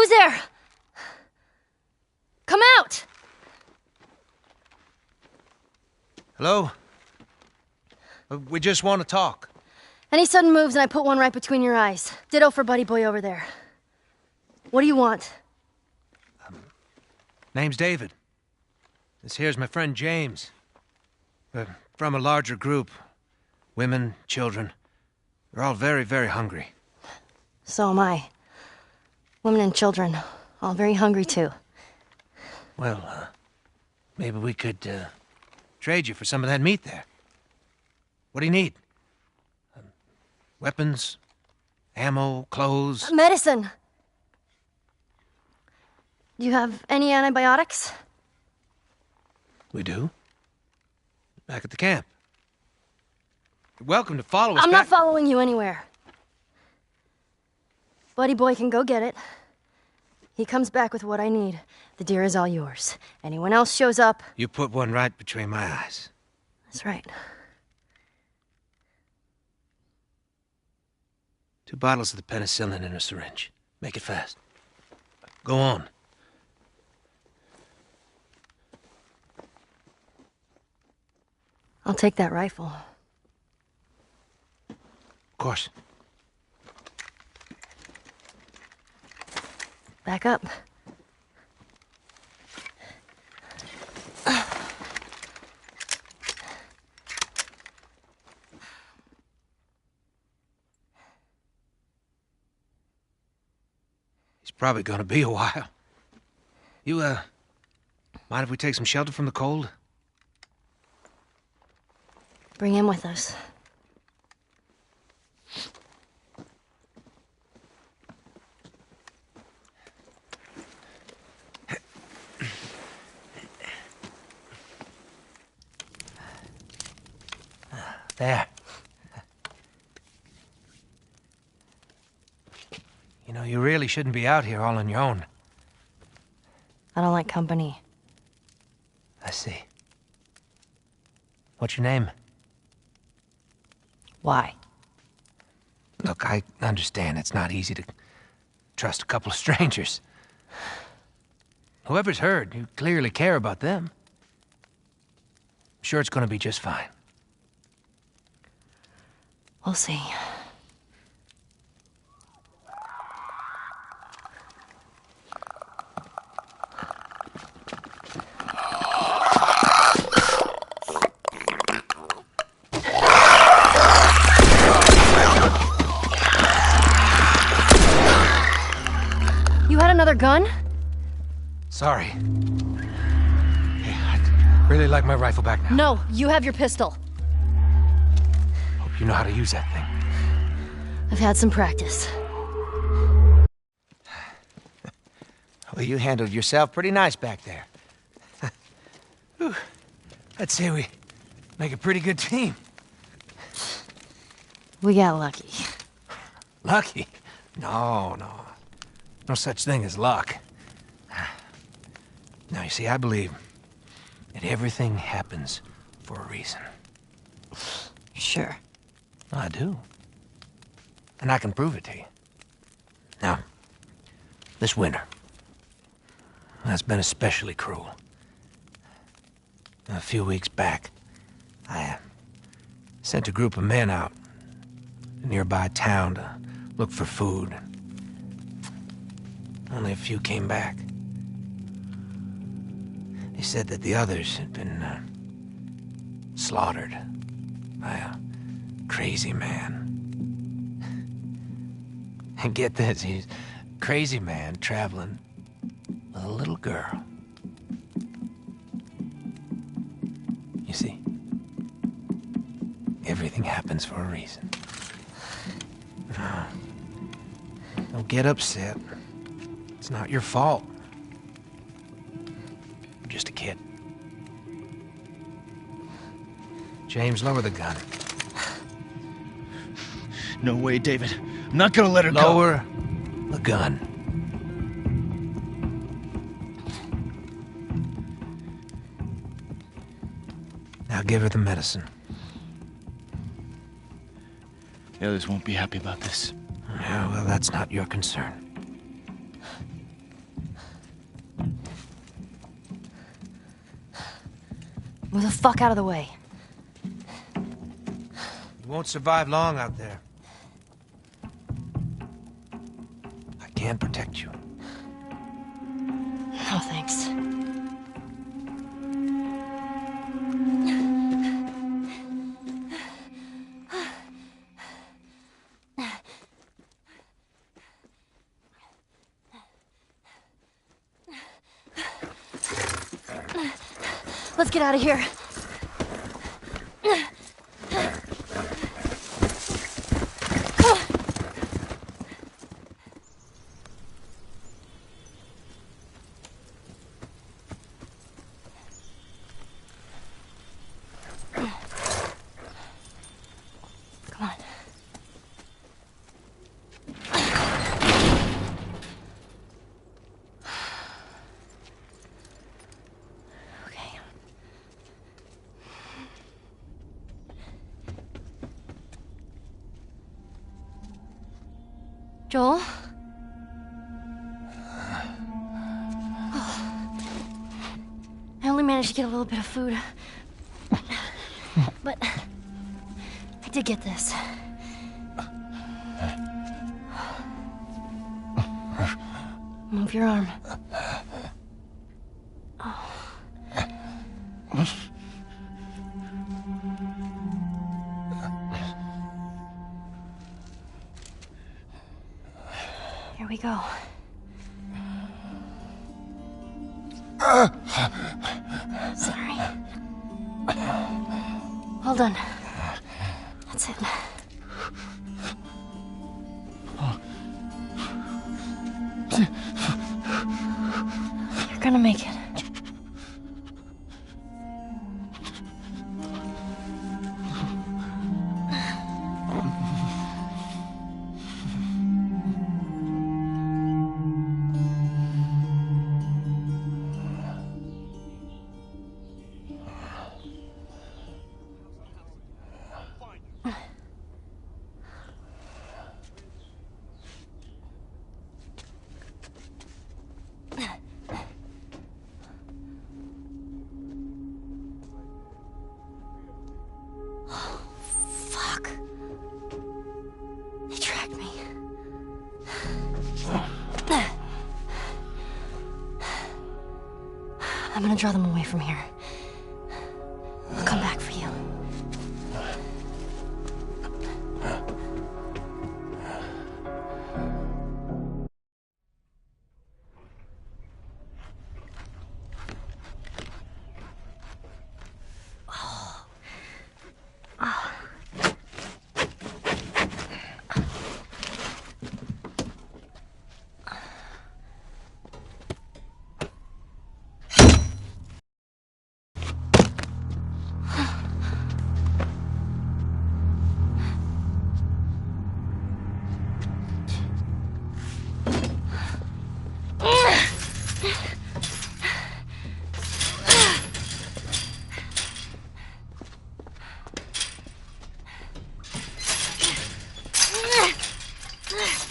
Who's there? Come out! Hello? We just want to talk. Any sudden moves and I put one right between your eyes. Ditto for buddy boy over there. What do you want? Name's David. This here's my friend James. We're from a larger group. Women, children. They're all very, very hungry. So am I. Women and children, all very hungry too. Well, maybe we could, trade you for some of that meat there. What do you need? Weapons? Ammo? Clothes? Medicine! Do you have any antibiotics? We do. Back at the camp. You're welcome to follow us I'm back. not following you anywhere. Buddy boy can go get it. He comes back with what I need. The deer is all yours. Anyone else shows up... You put one right between my eyes. That's right. 2 bottles of the penicillin in a syringe. Make it fast. Go on. I'll take that rifle. Of course. Back up. He's probably gonna be a while. You, mind if we take some shelter from the cold? Bring him with us. There. You know, you really shouldn't be out here all on your own. I don't like company. I see. What's your name? Why? Look, I understand it's not easy to trust a couple of strangers. Whoever's hurt, you clearly care about them. I'm sure it's gonna be just fine. We'll see. You had another gun? Sorry. Hey, I'd really like my rifle back now. No, you have your pistol. Hope you know how to use that thing. I've had some practice. Well, you handled yourself pretty nice back there. Whew. I'd say we make a pretty good team. We got lucky. Lucky? No. No such thing as luck. Now, you see, I believe that everything happens for a reason. Sure. I do. And I can prove it to you. Now, this winter, that's been especially cruel. A few weeks back, I sent a group of men out to a nearby town to look for food. Only a few came back. They said that the others had been slaughtered by a crazy man. And get this, he's a crazy man traveling with a little girl. You see, everything happens for a reason. Don't get upset. It's not your fault. You're just a kid. James, lower the gun. No way, David. I'm not gonna let her go. Lower the gun. Now give her the medicine. The others won't be happy about this. Yeah, well, that's not your concern. Move the fuck out of the way. You won't survive long out there. I can protect you. No, thanks. Let's get out of here. Come on. Okay. Joel? I only managed to get a little bit of food. But I did get this. Move your arm. Oh. Here we go. Sorry. Hold on. That's it. You're gonna make it. Fuck. They tracked me. I'm gonna draw them away from here. I'll come back for you.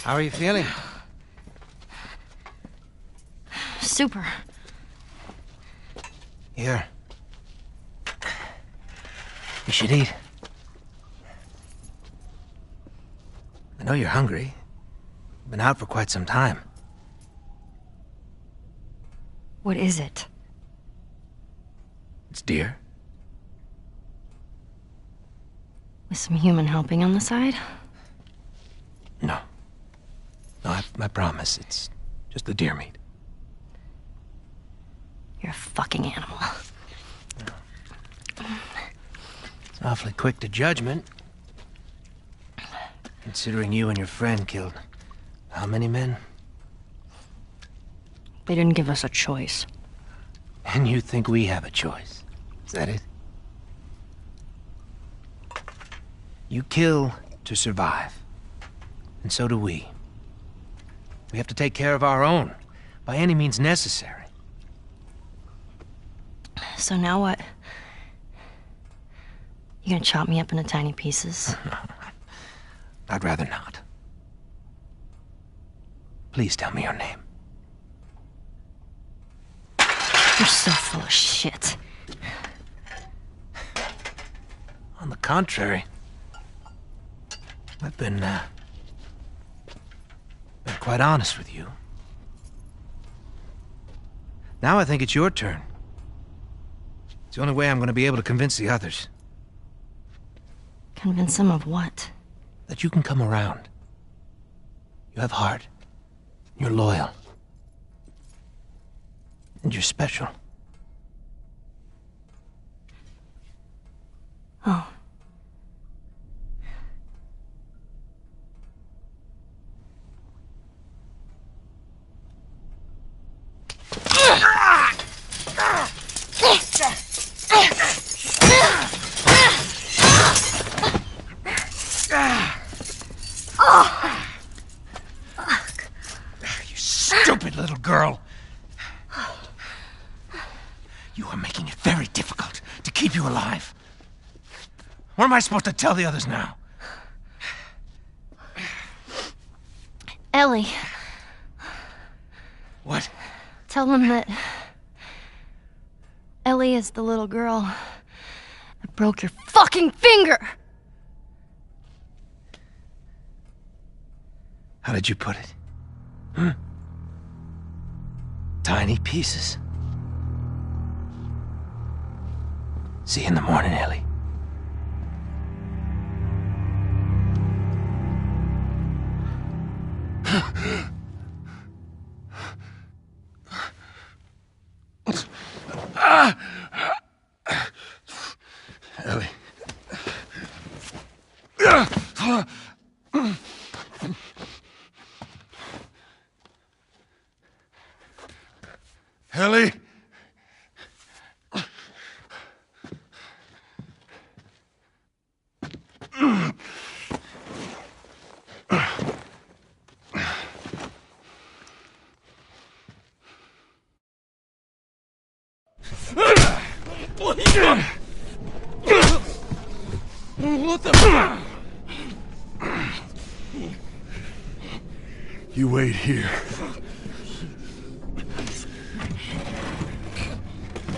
How are you feeling? Super. Here. You should eat. I know you're hungry. You've been out for quite some time. What is it? It's deer. With some human helping on the side? No. No, I promise. It's just the deer meat. You're a fucking animal. It's awfully quick to judgment. Considering you and your friend killed how many men? They didn't give us a choice. And you think we have a choice? Is that it? You kill to survive. And so do we. We have to take care of our own, by any means necessary. So now what? You gonna chop me up into tiny pieces? I'd rather not. Please tell me your name. You're so full of shit. On the contrary, I've been quite honest with you. Now I think it's your turn. It's the only way I'm going to be able to convince the others. Convince them of what? That you can come around. You have heart. You're loyal. And you're special. Oh. You stupid little girl. You are making it very difficult to keep you alive. What am I supposed to tell the others now? Ellie. What? Tell them that Ellie is the little girl that broke your fucking finger! How did you put it? Hmm? Tiny pieces. See you in the morning, Ellie. Ellie. Ellie. What the fuck? You wait here.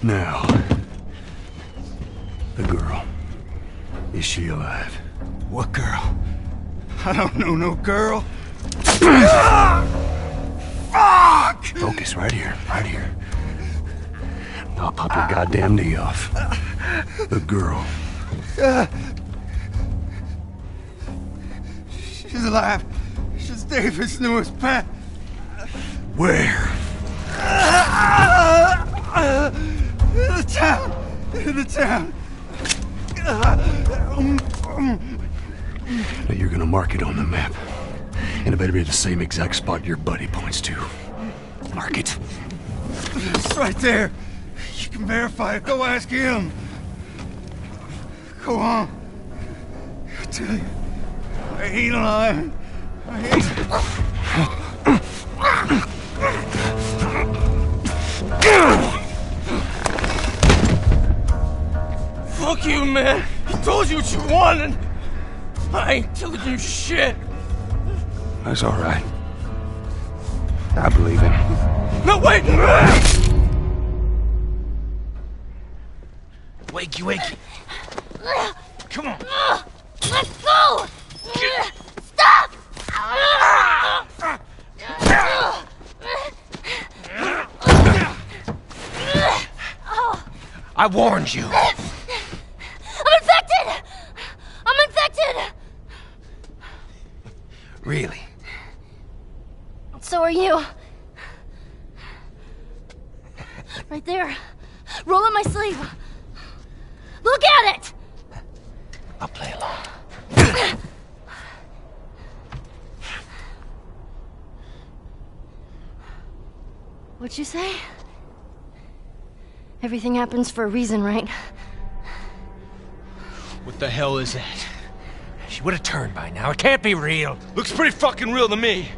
Now, the girl. Is she alive? What girl? I don't know no girl. Fuck! Focus right here, right here. I'll pop your goddamn knee off. The girl. She's alive. She's David's newest pet. Where? In the town. In the town. Now you're gonna mark it on the map. And it better be the same exact spot your buddy points to. Mark it. It's right there. You can verify it. Go ask him. Go on. I tell you, I ain't lying. I ain't. Fuck you, man. He told you what you wanted. I ain't telling you shit. That's all right. I believe him. No, wait! Wakey, wakey. Come on. Let's go! Stop! I warned you. I'm infected! I'm infected! Really? So are you. Right there. Roll up my sleeve. Look at it! I'll play along. What'd you say? Everything happens for a reason, right? What the hell is that? She would have turned by now. It can't be real. Looks pretty fucking real to me.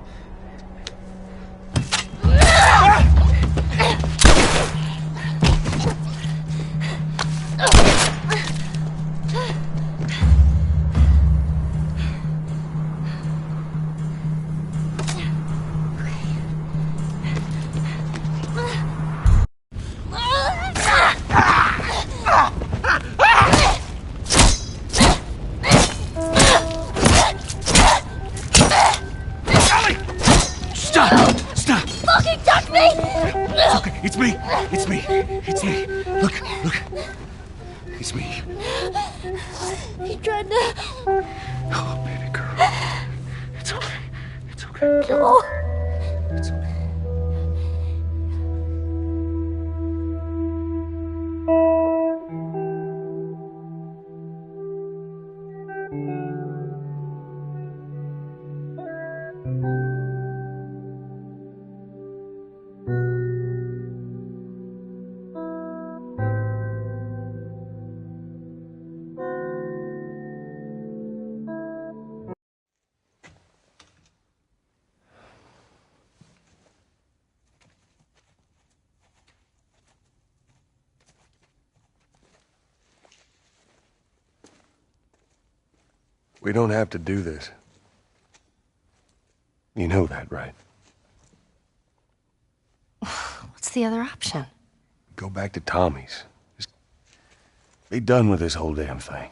It's me! It's me! It's me! Look! Look! It's me. He tried to... Oh, baby girl. It's okay. It's okay. No. It's okay. We don't have to do this. You know that, right? What's the other option? Go back to Tommy's. Just be done with this whole damn thing.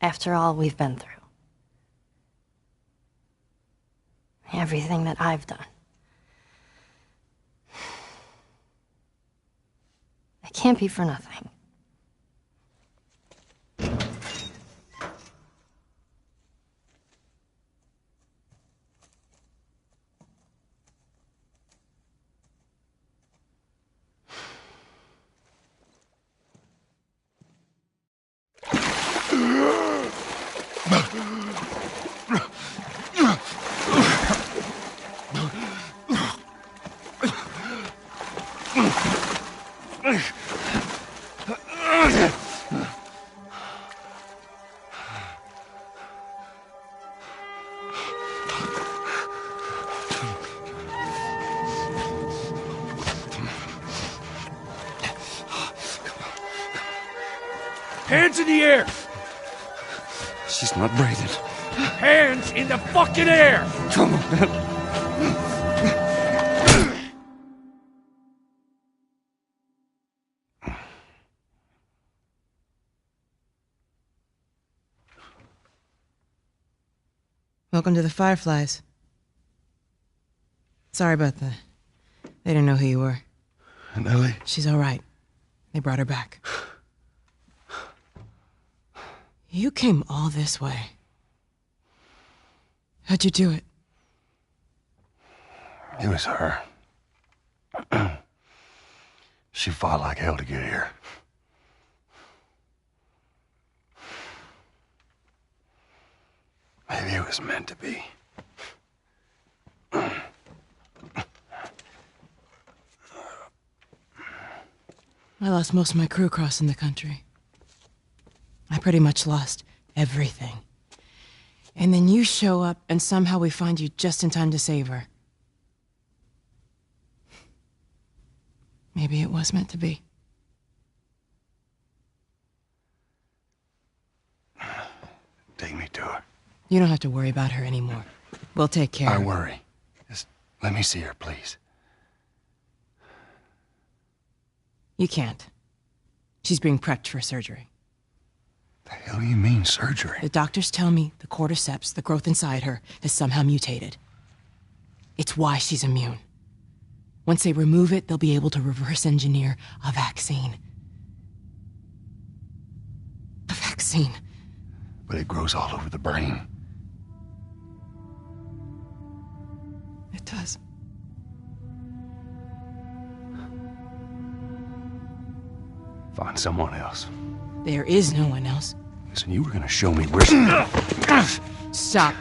After all we've been through. Everything that I've done. It can't be for nothing. Hands in the air! She's not breathing. Hands in the fucking air! Come on. Welcome to the Fireflies. Sorry about that. They didn't know who you were. And Ellie? She's all right. They brought her back. You came all this way. How'd you do it? It was her. She fought like hell to get here. Maybe it was meant to be. I lost most of my crew crossing the country. I pretty much lost everything. And then you show up, and somehow we find you just in time to save her. Maybe it was meant to be. Take me to her. You don't have to worry about her anymore. We'll take care of her. I worry. Just let me see her, please. You can't. She's being prepped for surgery. The hell do you mean, surgery? The doctors tell me the cordyceps, the growth inside her, has somehow mutated. It's why she's immune. Once they remove it, they'll be able to reverse engineer a vaccine. A vaccine. But it grows all over the brain. It does. Find someone else. There is no one else. Listen, you were gonna show me where she... Stop.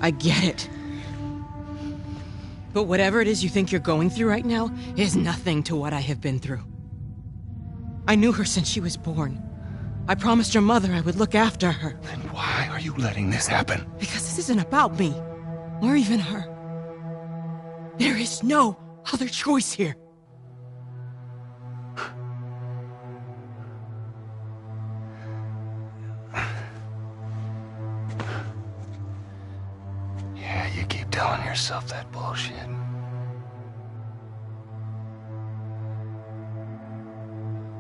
I get it. But whatever it is you think you're going through right now is nothing to what I have been through. I knew her since she was born. I promised her mother I would look after her. Then why are you letting this happen? Because this isn't about me, or even her. There is no other choice here. Yeah, you keep telling yourself that bullshit.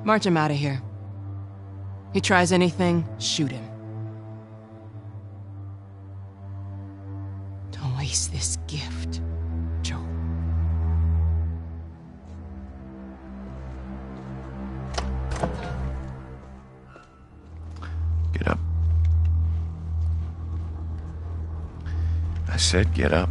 March him out of here. He tries anything, shoot him. Don't waste this gift. I said get up.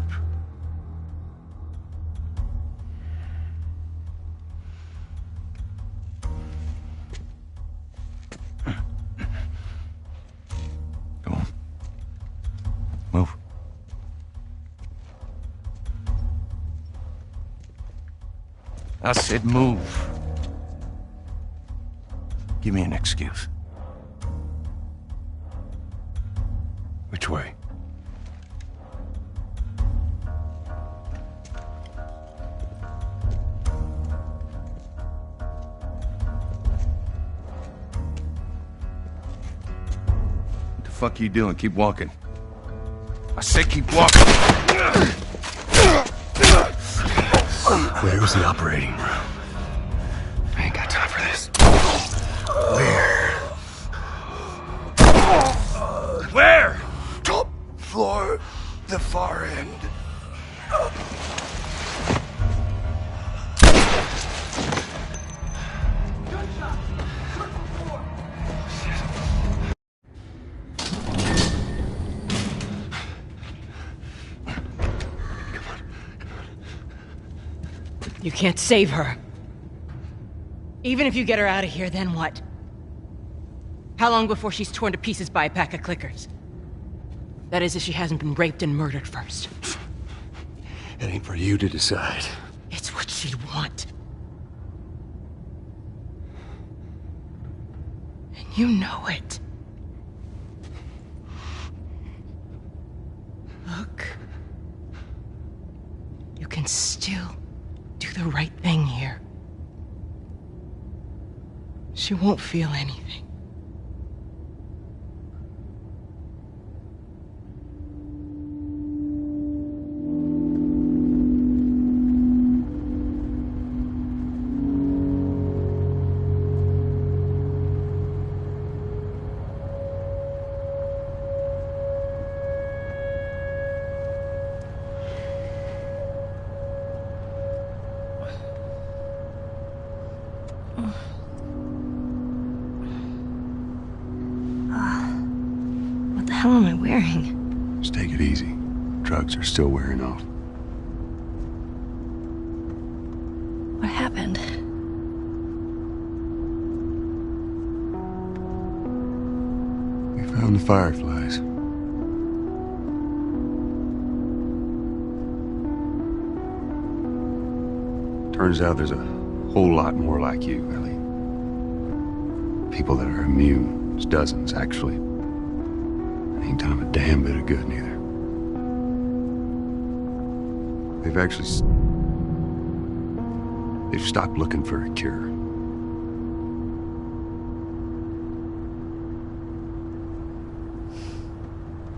Go on. Move. I said move. Give me an excuse. Which way? What the fuck are you doing? Keep walking. I said keep walking. Where's the operating room? I ain't got time for this. Where? Where? Top floor, the far end. You can't save her. Even if you get her out of here, then what? How long before she's torn to pieces by a pack of clickers? That is, if she hasn't been raped and murdered first. It ain't for you to decide. It's what she'd want. And you know it. Look. You can still do the right thing here. She won't feel anything. What the hell am I wearing? Just take it easy. Drugs are still wearing off. What happened? We found the fireflies. Turns out there's a whole lot more like you, Ellie. People that are immune. There's dozens, actually. Ain't done 'em a damn bit of good, neither. They've stopped looking for a cure.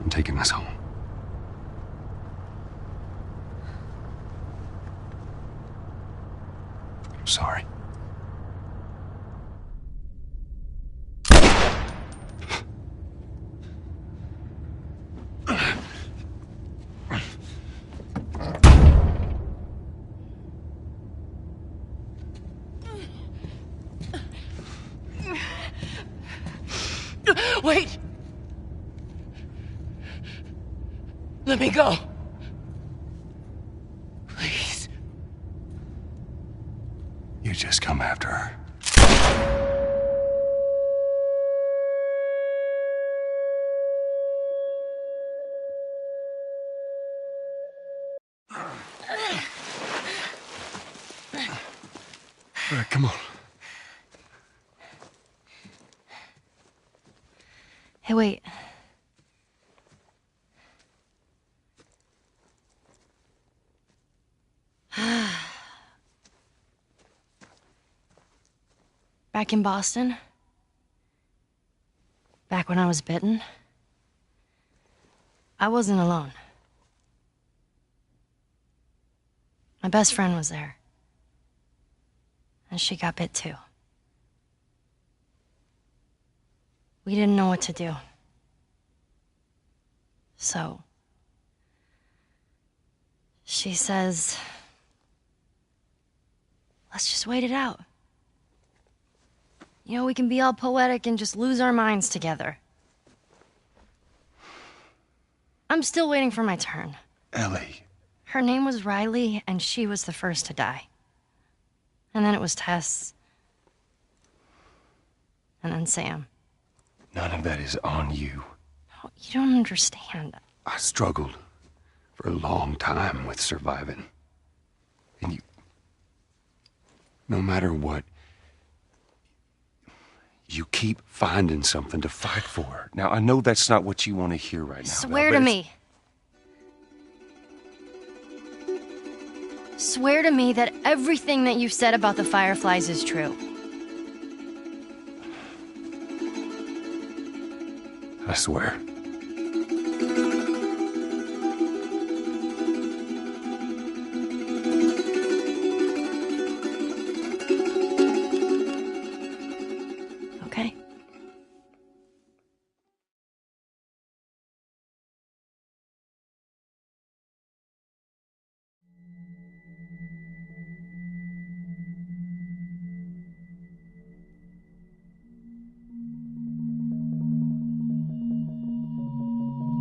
I'm taking us home. I'm sorry. Wait! Let me go. Please. You just come after her. All right, come on. Hey, wait. Back in Boston? Back when I was bitten? I wasn't alone. My best friend was there. And she got bit too. We didn't know what to do. So, she says, let's just wait it out. You know, we can be all poetic and just lose our minds together. I'm still waiting for my turn. Ellie. Her name was Riley, and she was the first to die. And then it was Tess. And then Sam. None of that is on you. Oh, you don't understand. I struggled for a long time with surviving. And you... No matter what, you keep finding something to fight for. Now, I know that's not what you want to hear right now. Swear to me. Swear to me that everything that you've said about the Fireflies is true. I swear. Okay.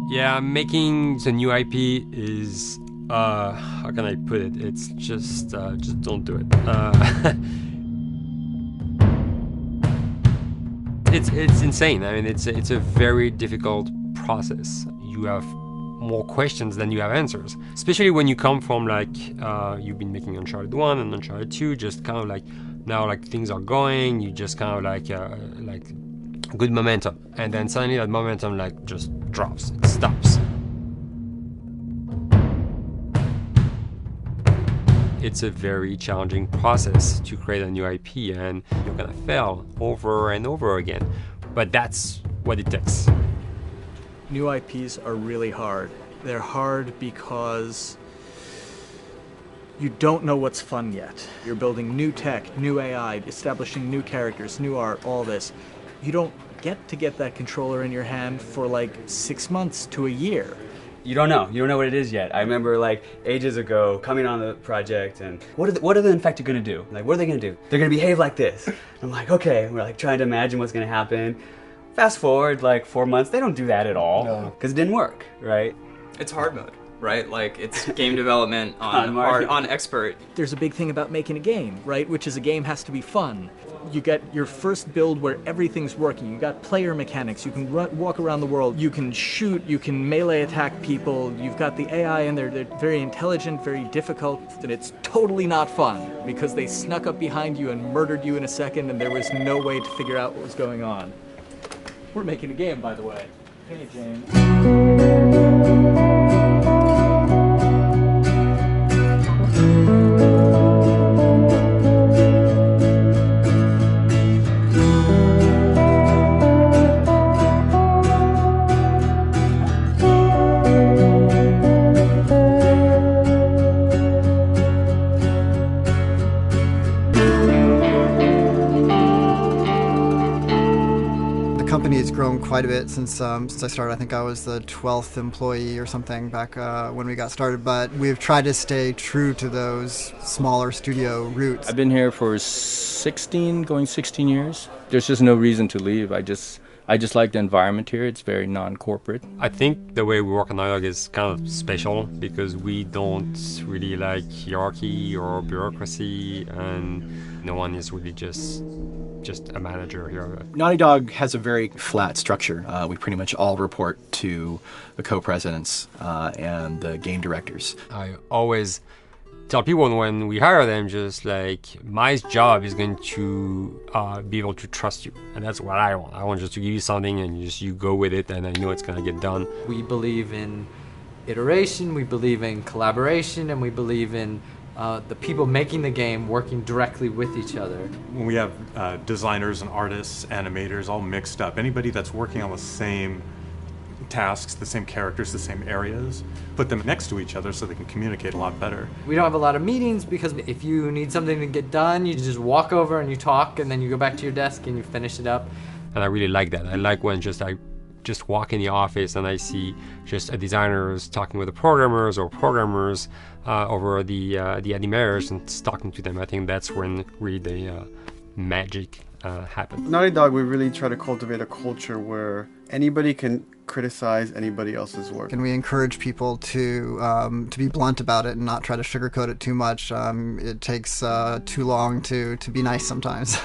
Yeah, making the new IP is, how can I put it? It's just don't do it. It's insane. I mean, it's a very difficult process. You have more questions than you have answers, especially when you come from like, you've been making Uncharted 1 and Uncharted 2, just kind of like, now like things are going, you just kind of like good momentum, and then suddenly that momentum like just drops, it stops. It's a very challenging process to create a new IP, and you're gonna fail over and over again, but that's what it takes. New IPs are really hard. They're hard because you don't know what's fun yet. You're building new tech, new AI, establishing new characters, new art, all this. You don't get that controller in your hand for like 6 months to a year. You don't know what it is yet. I remember like ages ago coming on the project and what are the infected gonna do? Like, what are they gonna do? They're gonna behave like this. I'm like, okay, we're like trying to imagine what's gonna happen. Fast forward like 4 months, they don't do that at all because it didn't work, right? It's hard mode, right? Like it's game development on expert. There's a big thing about making a game, right? Which is a game has to be fun. You get your first build where everything's working. You got player mechanics. You can walk around the world. You can shoot. You can melee attack people. You've got the AI in there. They're very intelligent, very difficult, and it's totally not fun because they snuck up behind you and murdered you in a second, and there was no way to figure out what was going on. We're making a game, by the way. Hey, James. The company has grown quite a bit since I started. I think I was the 12th employee or something back when we got started, but we've tried to stay true to those smaller studio roots. I've been here for 16 years. There's just no reason to leave. I just like the environment here. It's very non-corporate. I think the way we work on Dialogue is kind of special because we don't really like hierarchy or bureaucracy, and no one is really just a manager here. Naughty Dog has a very flat structure. We pretty much all report to the co-presidents and the game directors. I always tell people when we hire them, just like, my job is going to be able to trust you, and that's what I want. I want just to give you something and you go with it, and I know it's going to get done. We believe in iteration, we believe in collaboration, and we believe in the people making the game working directly with each other. When we have designers and artists, animators all mixed up, anybody that's working on the same tasks, the same characters, the same areas, put them next to each other so they can communicate a lot better. We don't have a lot of meetings because if you need something to get done, you just walk over and you talk, and then you go back to your desk and you finish it up. And I really like that. I like when I just walk in the office and I see just designers talking with the programmers or programmers over the animators and talking to them. I think that's when really the magic happens. Naughty Dog, we really try to cultivate a culture where Anybody can criticize anybody else's work. And we encourage people to be blunt about it and not try to sugarcoat it too much. It takes too long to be nice sometimes.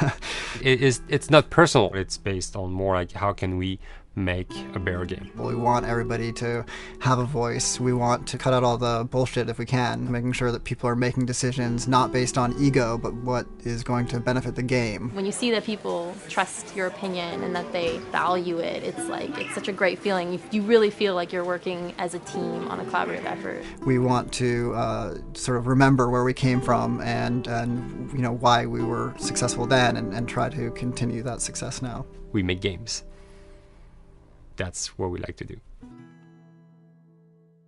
It's not personal. It's based on more like how can we make a better game. We want everybody to have a voice. We want to cut out all the bullshit if we can, making sure that people are making decisions not based on ego, but what is going to benefit the game. When you see that people trust your opinion and that they value it, it's such a great feeling. You really feel like you're working as a team on a collaborative effort. We want to sort of remember where we came from and you know why we were successful then and try to continue that success now. We make games. That's what we like to do.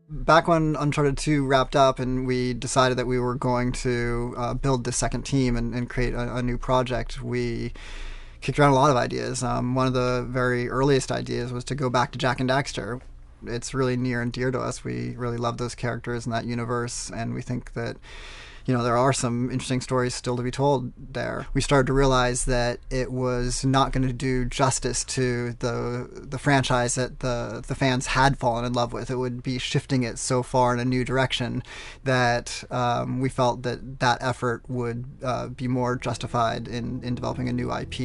Back when Uncharted 2 wrapped up and we decided that we were going to build the second team and create a new project, we kicked around a lot of ideas. One of the very earliest ideas was to go back to Jak and Daxter. It's really near and dear to us. We really love those characters in that universe, and we think that there are some interesting stories still to be told there. We started to realize that it was not going to do justice to the franchise that the fans had fallen in love with. It would be shifting it so far in a new direction that we felt that effort would be more justified in developing a new IP.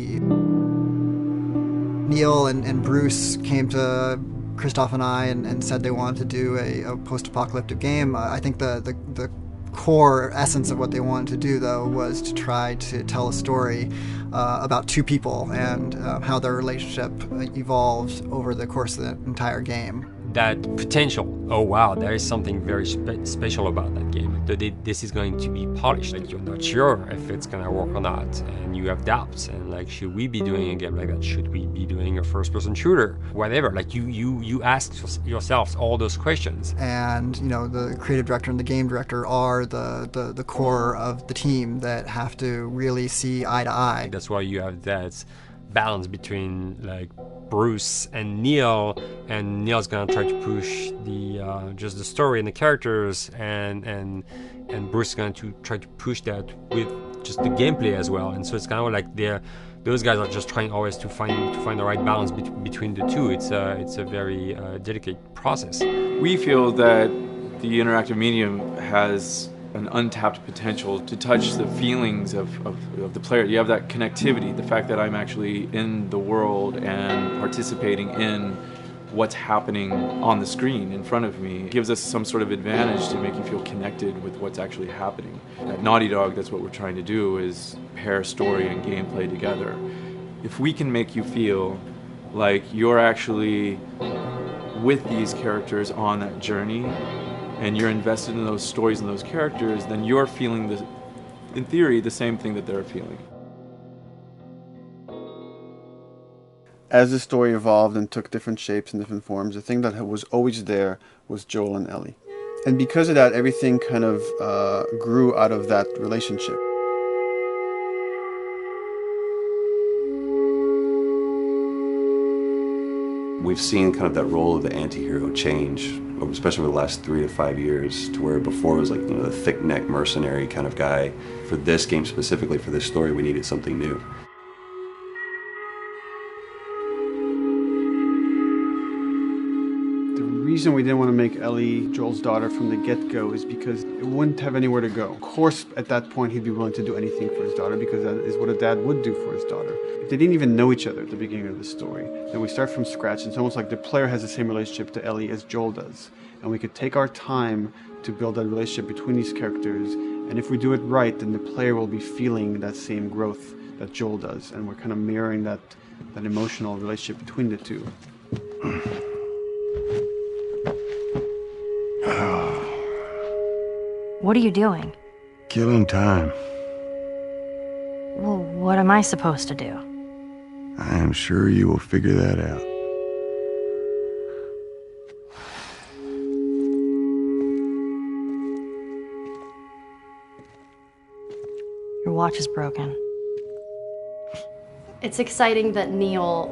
Neil and Bruce came to Christoph and I and said they wanted to do a post-apocalyptic game. I think the core essence of what they wanted to do, though, was to try to tell a story about two people and how their relationship evolved over the course of the entire game. That potential, oh wow, there is something very special about that game. This is going to be polished. Like, you're not sure if it's gonna work or not, and you have doubts. And like, should we be doing a game like that? Should we be doing a first-person shooter? Whatever. Like, you ask yourselves all those questions. And the creative director and the game director are the core of the team that have to really see eye to eye. That's why you have that balance between like Bruce and Neil's gonna try to push the just the story and the characters, and Bruce is going to try to push that with just the gameplay as well. And so it's kind of like those guys are just trying always to find the right balance between the two. It's a very delicate process. We feel that the interactive medium has an untapped potential to touch the feelings of the player. You have that connectivity, the fact that I'm actually in the world and participating in what's happening on the screen in front of me. It gives us some sort of advantage to make you feel connected with what's actually happening. At Naughty Dog, that's what we're trying to do, is pair story and gameplay together. If we can make you feel like you're actually with these characters on that journey, and you're invested in those stories and those characters, then you're feeling, in theory, the same thing that they're feeling. As the story evolved and took different shapes and different forms, the thing that was always there was Joel and Ellie. And because of that, everything kind of grew out of that relationship. We've seen kind of that role of the anti-hero change, especially over the last 3 to 5 years, to where before it was like the thick-neck mercenary kind of guy. For this game specifically, for this story, we needed something new. The reason we didn't want to make Ellie Joel's daughter from the get-go is because it wouldn't have anywhere to go. Of course, at that point, he'd be willing to do anything for his daughter because that is what a dad would do for his daughter. If they didn't even know each other at the beginning of the story, then we start from scratch. It's almost like the player has the same relationship to Ellie as Joel does. And we could take our time to build that relationship between these characters. And if we do it right, then the player will be feeling that same growth that Joel does. And we're kind of mirroring that emotional relationship between the two. What are you doing? Killing time. Well, what am I supposed to do? I am sure you will figure that out. Your watch is broken. It's exciting that Neil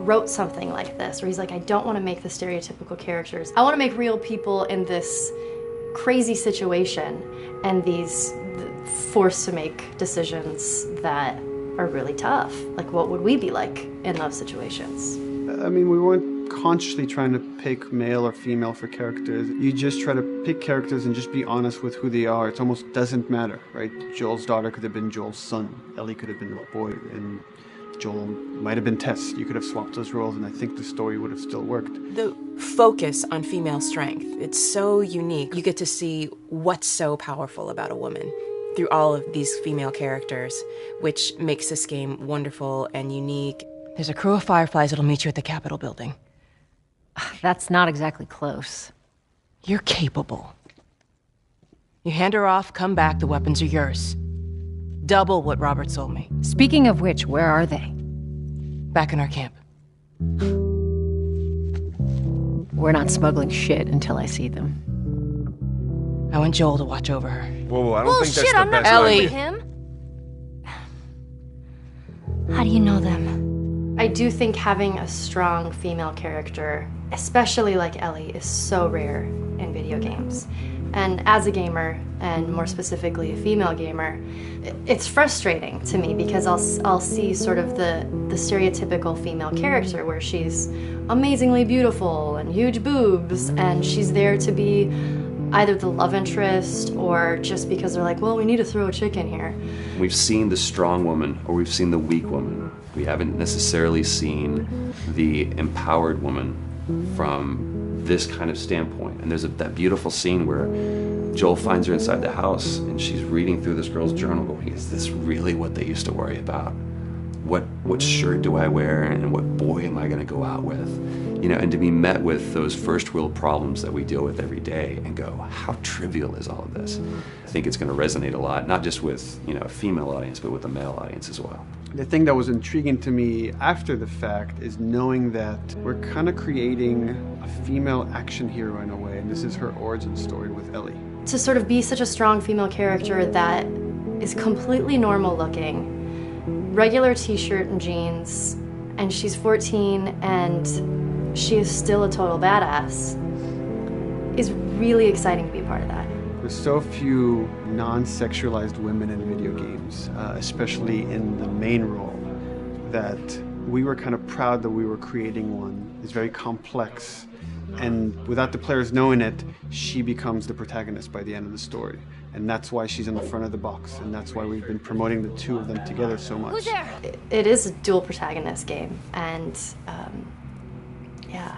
wrote something like this, where he's like, I don't want to make the stereotypical characters. I want to make real people in this crazy situation and these forced to make decisions that are really tough. Like, what would we be like in those situations? I mean, we weren't consciously trying to pick male or female for characters. You just try to pick characters and just be honest with who they are. It almost doesn't matter, right? Joel's daughter could have been Joel's son. Ellie could have been a boy, and Joel might have been Tess. You could have swapped those roles, and I think the story would have still worked. The focus on female strength, it's so unique. You get to see what's so powerful about a woman through all of these female characters, which makes this game wonderful and unique. There's a crew of Fireflies that'll meet you at the Capitol building. That's not exactly close. You're capable. You hand her off, come back, the weapons are yours. Double what Robert sold me. Speaking of which, where are they? Back in our camp. We're not smuggling shit until I see them. I want Joel to watch over her. Whoa, I don't think that's the I'm not best going Ellie. with him. How do you know them? I do think having a strong female character, especially like Ellie, is so rare in video games. And as a gamer, and more specifically a female gamer, it's frustrating to me because I'll see sort of the stereotypical female character where she's amazingly beautiful and huge boobs, and she's there to be either the love interest or just because they're like, well, we need to throw a chick in here. We've seen the strong woman or we've seen the weak woman. We haven't necessarily seen the empowered woman from this kind of standpoint. And there's that beautiful scene where Joel finds her inside the house and she's reading through this girl's journal going, is this really what they used to worry about? What shirt do I wear and what boy am I going to go out with? You know, and to be met with those first world problems that we deal with every day and go, how trivial is all of this? I think it's going to resonate a lot, not just with, you know, a female audience, but with a male audience as well. The thing that was intriguing to me after the fact is knowing that we're kind of creating a female action hero in a way, and this is her origin story with Ellie. To sort of be such a strong female character that is completely normal looking, regular t-shirt and jeans, and she's 14 and she is still a total badass, is really exciting to be a part of that. There's so few non-sexualized women in video games, especially in the main role, that we were kind of proud that we were creating one. It's very complex, and without the players knowing it, she becomes the protagonist by the end of the story. And that's why she's in the front of the box, and that's why we've been promoting the two of them together so much. Who's there? It is a dual protagonist game, and yeah,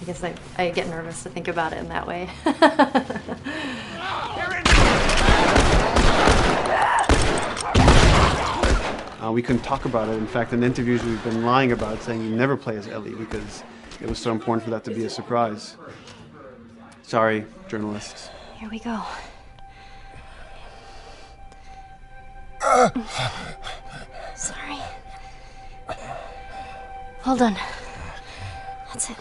I guess I get nervous to think about it in that way. We couldn't talk about it. In fact, in interviews we've been lying about it, saying you never play as Ellie because it was so important for that to be a surprise. Sorry, journalists. Here we go. Sorry. Hold on. That's it.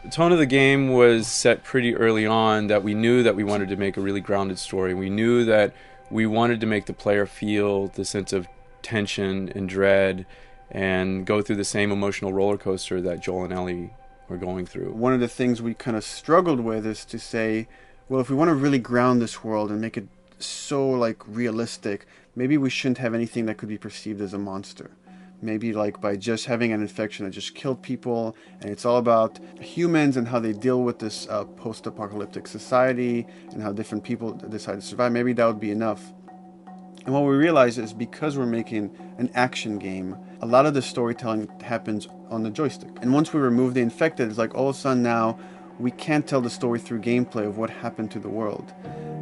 The tone of the game was set pretty early on that we knew that we wanted to make a really grounded story. We knew that we wanted to make the player feel the sense of tension and dread and go through the same emotional roller coaster that Joel and Ellie were going through. One of the things we kind of struggled with is to say, well, if we want to really ground this world and make it so like realistic, maybe we shouldn't have anything that could be perceived as a monster. Maybe like by just having an infection that just killed people, and it's all about humans and how they deal with this post-apocalyptic society and how different people decide to survive. Maybe that would be enough. And what we realize is because we're making an action game, a lot of the storytelling happens on the joystick. And once we remove the infected, it's like all of a sudden now we can't tell the story through gameplay of what happened to the world.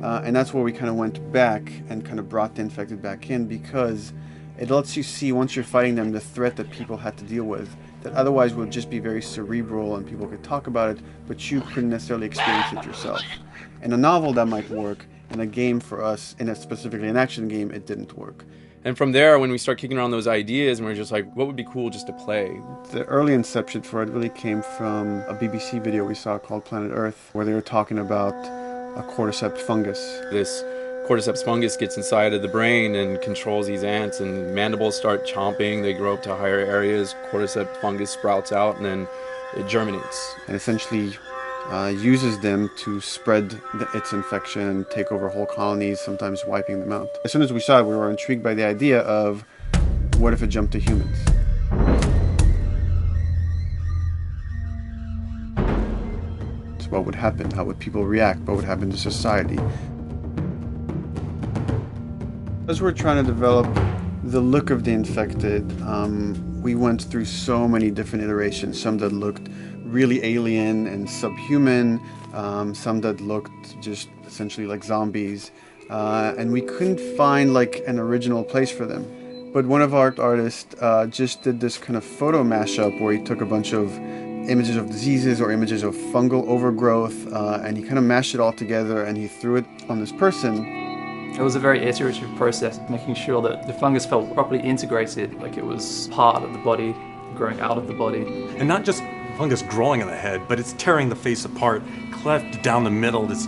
And that's where we kind of went back and kind of brought the infected back in, because it lets you see, once you're fighting them, the threat that people had to deal with, that otherwise would just be very cerebral and people could talk about it, but you couldn't necessarily experience it yourself. In a novel, that might work. In a game for us, in a specifically an action game, it didn't work. And from there, when we start kicking around those ideas, and we're just like, what would be cool just to play? The early inception for it really came from a BBC video we saw called Planet Earth, where they were talking about a cordyceps fungus. This cordyceps fungus gets inside of the brain and controls these ants, and mandibles start chomping, they grow up to higher areas, cordyceps fungus sprouts out, and then it germinates. And essentially uses them to spread its infection and take over whole colonies, sometimes wiping them out. As soon as we saw it, we were intrigued by the idea of, what if it jumped to humans? what would happen, how would people react, what would happen to society. As we're trying to develop the look of the infected, we went through so many different iterations, some that looked really alien and subhuman, some that looked just essentially like zombies, and we couldn't find like an original place for them. But one of our artists just did this kind of photo mashup where he took a bunch of images of diseases or images of fungal overgrowth, and he kind of mashed it all together and he threw it on this person. It was a very iterative process, making sure that the fungus felt properly integrated, like it was part of the body, growing out of the body. And not just fungus growing on the head, but it's tearing the face apart, cleft down the middle, this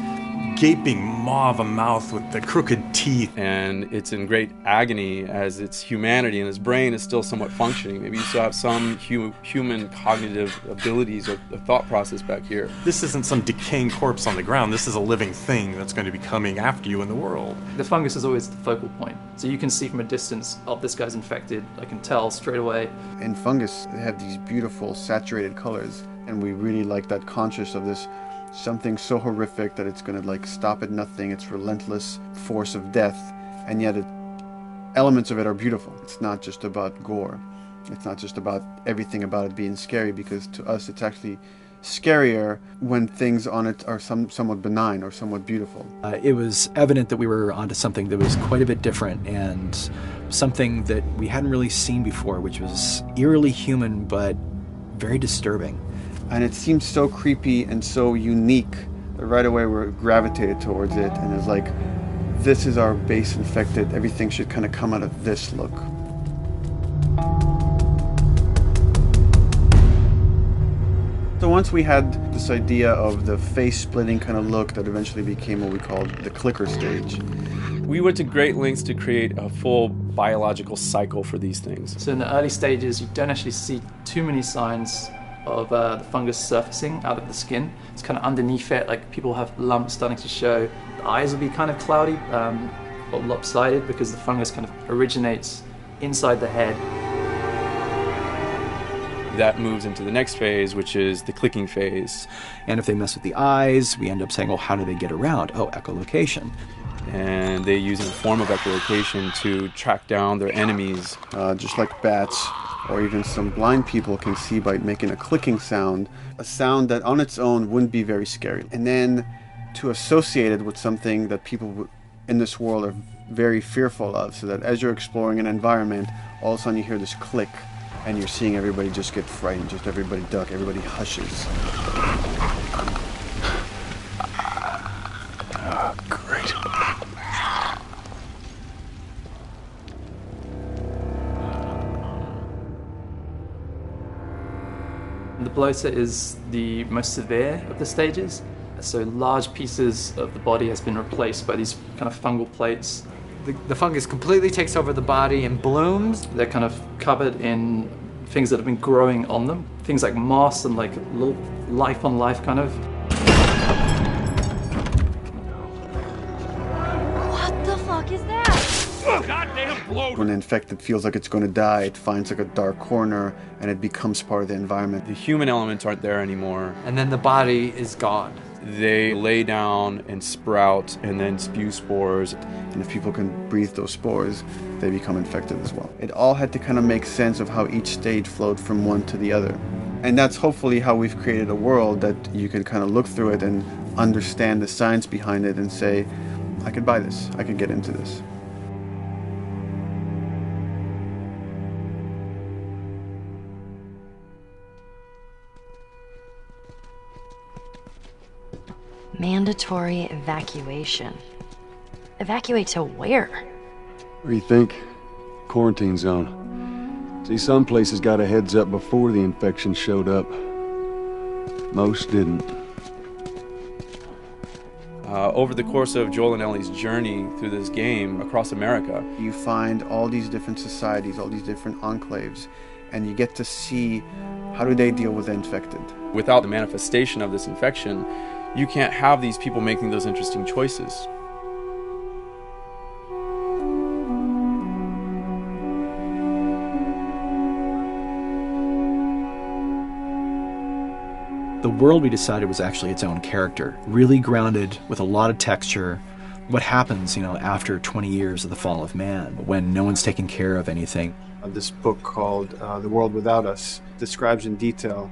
gaping maw of a mouth with the crooked teeth. And it's in great agony as its humanity and its brain is still somewhat functioning. Maybe you still have some human cognitive abilities or the thought process back here. This isn't some decaying corpse on the ground. This is a living thing that's going to be coming after you in the world. The fungus is always the focal point. So you can see from a distance, oh, this guy's infected. I can tell straight away. In fungus, they have these beautiful saturated colors, and we really like that conscious of this something so horrific that it's going to like stop at nothing, its relentless force of death, and yet elements of it are beautiful. It's not just about gore. It's not just about everything about it being scary, because to us it's actually scarier when things on it are somewhat benign or somewhat beautiful. It was evident that we were onto something that was quite a bit different and something that we hadn't really seen before, which was eerily human but very disturbing. And it seemed so creepy and so unique that right away we gravitated towards it, and it's like, this is our base infected, everything should kind of come out of this look. So once we had this idea of the face-splitting kind of look that eventually became what we called the clicker stage. We went to great lengths to create a full biological cycle for these things. So in the early stages, you don't actually see too many signs of the fungus surfacing out of the skin. It's kind of underneath it, like people have lumps starting to show. The eyes will be kind of cloudy or lopsided because the fungus kind of originates inside the head. That moves into the next phase, which is the clicking phase. And if they mess with the eyes, we end up saying, well, how do they get around? Oh, echolocation. And they use a form of echolocation to track down their enemies. Just like bats, or even some blind people can see by making a clicking sound, a sound that on its own wouldn't be very scary. And then to associate it with something that people in this world are very fearful of, so that as you're exploring an environment, all of a sudden you hear this click, and you're seeing everybody just get frightened, just everybody duck, everybody hushes. Great. The bloater is the most severe of the stages. So large pieces of the body has been replaced by these kind of fungal plates. The fungus completely takes over the body and blooms. They're kind of covered in things that have been growing on them. Things like moss and like little life on life kind of. What the fuck is that? Goddamn bloater! When an infected feels like it's going to die, it finds like a dark corner and it becomes part of the environment. The human elements aren't there anymore. And then the body is gone. They lay down and sprout and then spew spores. And if people can breathe those spores, they become infected as well. It all had to kind of make sense of how each stage flowed from one to the other. And that's hopefully how we've created a world that you can kind of look through it and understand the science behind it and say, I could buy this, I could get into this. Mandatory evacuation. Evacuate to where? What do you think? Quarantine zone. See, some places got a heads up before the infection showed up. Most didn't. Over the course of Joel and Ellie's journey through this game across America, you find all these different societies, all these different enclaves, and you get to see how do they deal with the infected. Without the manifestation of this infection, you can't have these people making those interesting choices. The world we decided was actually its own character, really grounded with a lot of texture. What happens, after 20 years of the fall of man, when no one's taking care of anything. This book called The World Without Us describes in detail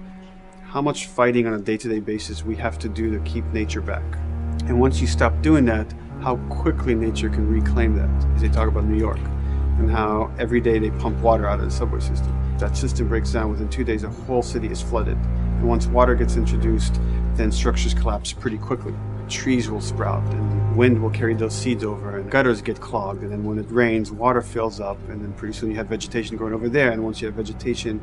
how much fighting on a day-to-day basis we have to do to keep nature back. And once you stop doing that, how quickly nature can reclaim that. As they talk about New York, and how every day they pump water out of the subway system. That system breaks down. Within 2 days, a whole city is flooded. And once water gets introduced, then structures collapse pretty quickly. Trees will sprout, and wind will carry those seeds over, and gutters get clogged, and then when it rains, water fills up, and then pretty soon you have vegetation growing over there, and once you have vegetation,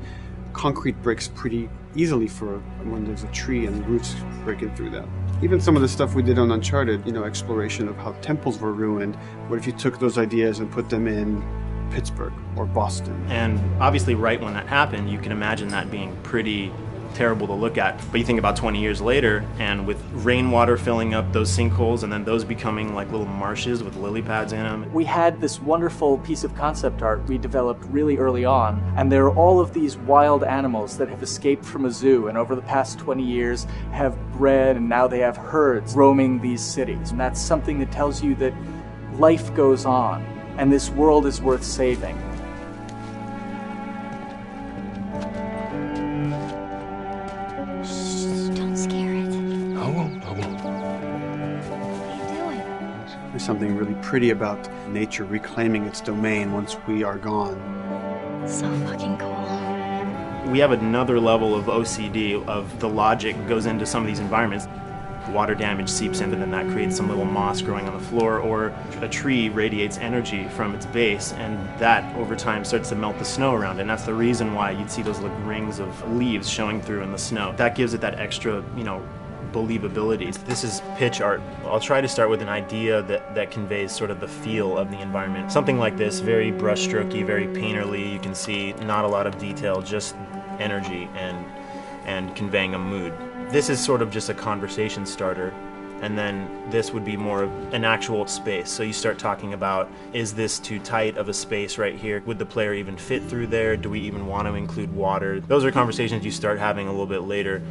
concrete breaks pretty easily for when there's a tree and roots breaking through that. Even some of the stuff we did on Uncharted, exploration of how temples were ruined, what if you took those ideas and put them in Pittsburgh or Boston? And obviously right when that happened, you can imagine that being pretty terrible to look at. But you think about 20 years later, and with rainwater filling up those sinkholes and then those becoming like little marshes with lily pads in them. We had this wonderful piece of concept art we developed really early on, and there are all of these wild animals that have escaped from a zoo and over the past 20 years have bred, and now they have herds roaming these cities. And that's something that tells you that life goes on and this world is worth saving. There's something really pretty about nature reclaiming its domain once we are gone. So fucking cool. We have another level of OCD of the logic goes into some of these environments. Water damage seeps in, and then that creates some little moss growing on the floor, or a tree radiates energy from its base, and that over time starts to melt the snow around it. And that's the reason why you'd see those little rings of leaves showing through in the snow. That gives it that extra, believability. This is pitch art. I'll try to start with an idea that conveys sort of the feel of the environment. Something like this, very brushstrokey, very painterly. You can see not a lot of detail, just energy and conveying a mood. This is sort of just a conversation starter, and then this would be more of an actual space. So you start talking about, is this too tight of a space right here? Would the player even fit through there? Do we even want to include water? Those are conversations you start having a little bit later.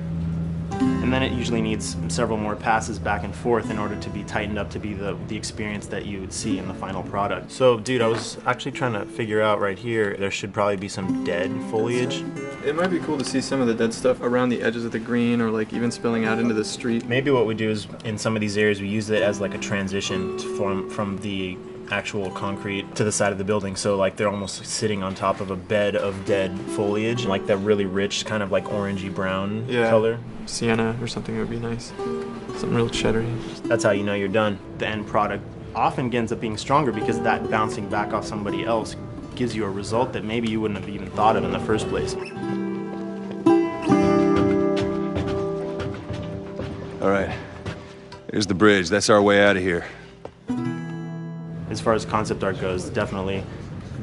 And then it usually needs several more passes back and forth in order to be tightened up to be the experience that you would see in the final product. So, dude, I was actually trying to figure out right here, there should probably be some dead foliage. It might be cool to see some of the dead stuff around the edges of the green, or like even spilling out into the street. Maybe what we do is, in some of these areas, we use it as like a transition from the actual concrete to the side of the building, so like they're almost sitting on top of a bed of dead foliage, like that really rich kind of like orangey brown color. Sienna or something would be nice. Something real cheddary. That's how you know you're done. The end product often ends up being stronger because that bouncing back off somebody else gives you a result that maybe you wouldn't have even thought of in the first place. All right, here's the bridge. That's our way out of here. As far as concept art goes, definitely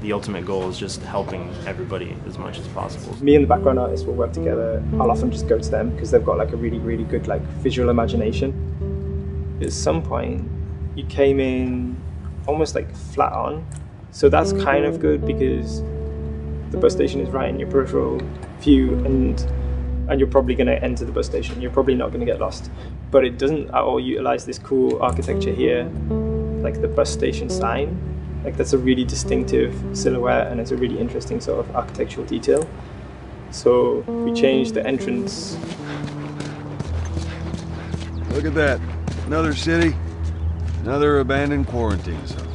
the ultimate goal is just helping everybody as much as possible. Me and the background artist will work together. I'll often just go to them because they've got like a really, really good like visual imagination. At some point, you came in almost like flat on. So that's kind of good because the bus station is right in your peripheral view, and you're probably going to enter the bus station. You're probably not going to get lost. But it doesn't at all utilize this cool architecture here, like the bus station sign. Like that's a really distinctive silhouette, and it's a really interesting sort of architectural detail. So we changed the entrance. Look at that. Another city, another abandoned quarantine zone.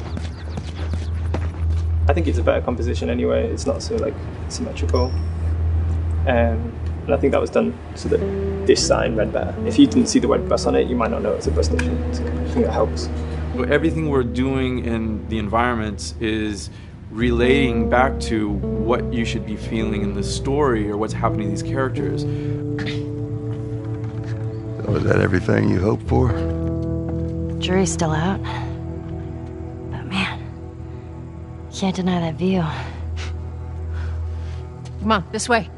I think it's a better composition anyway. It's not so like symmetrical. And I think that was done so that this sign read better. If you didn't see the word bus on it, you might not know it's a bus station. So I think that helps. Everything we're doing in the environments is relating back to what you should be feeling in the story or what's happening to these characters. So is that everything you hoped for? Jury's still out. But man, can't deny that view. Come on, this way.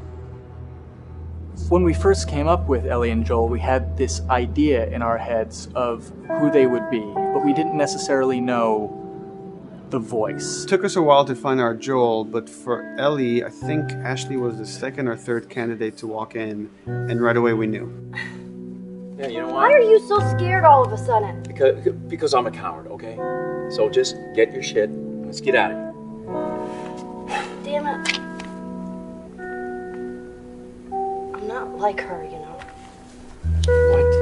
When we first came up with Ellie and Joel, we had this idea in our heads of who they would be, but we didn't necessarily know the voice. It took us a while to find our Joel, but for Ellie, I think Ashley was the second or third candidate to walk in, and right away we knew. Yeah, you know Why what? are you so scared all of a sudden? Because I'm a coward, okay? So just get your shit and let's get out of here. Damn it. I'm not like her, you know. What?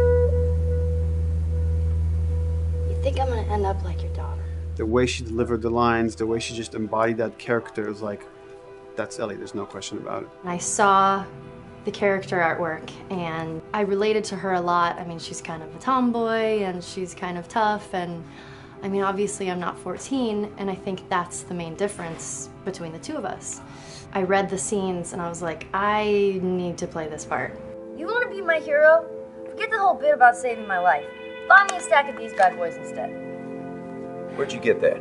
You think I'm gonna end up like your daughter? The way she delivered the lines, the way she just embodied that character is like, that's Ellie, there's no question about it. I saw the character artwork and I related to her a lot. I mean, she's kind of a tomboy and she's kind of tough, and I mean, obviously I'm not 14, and I think that's the main difference between the two of us. I read the scenes and I was like, I need to play this part. You wanna be my hero? Forget the whole bit about saving my life. Buy me a stack of these bad boys instead. Where'd you get that?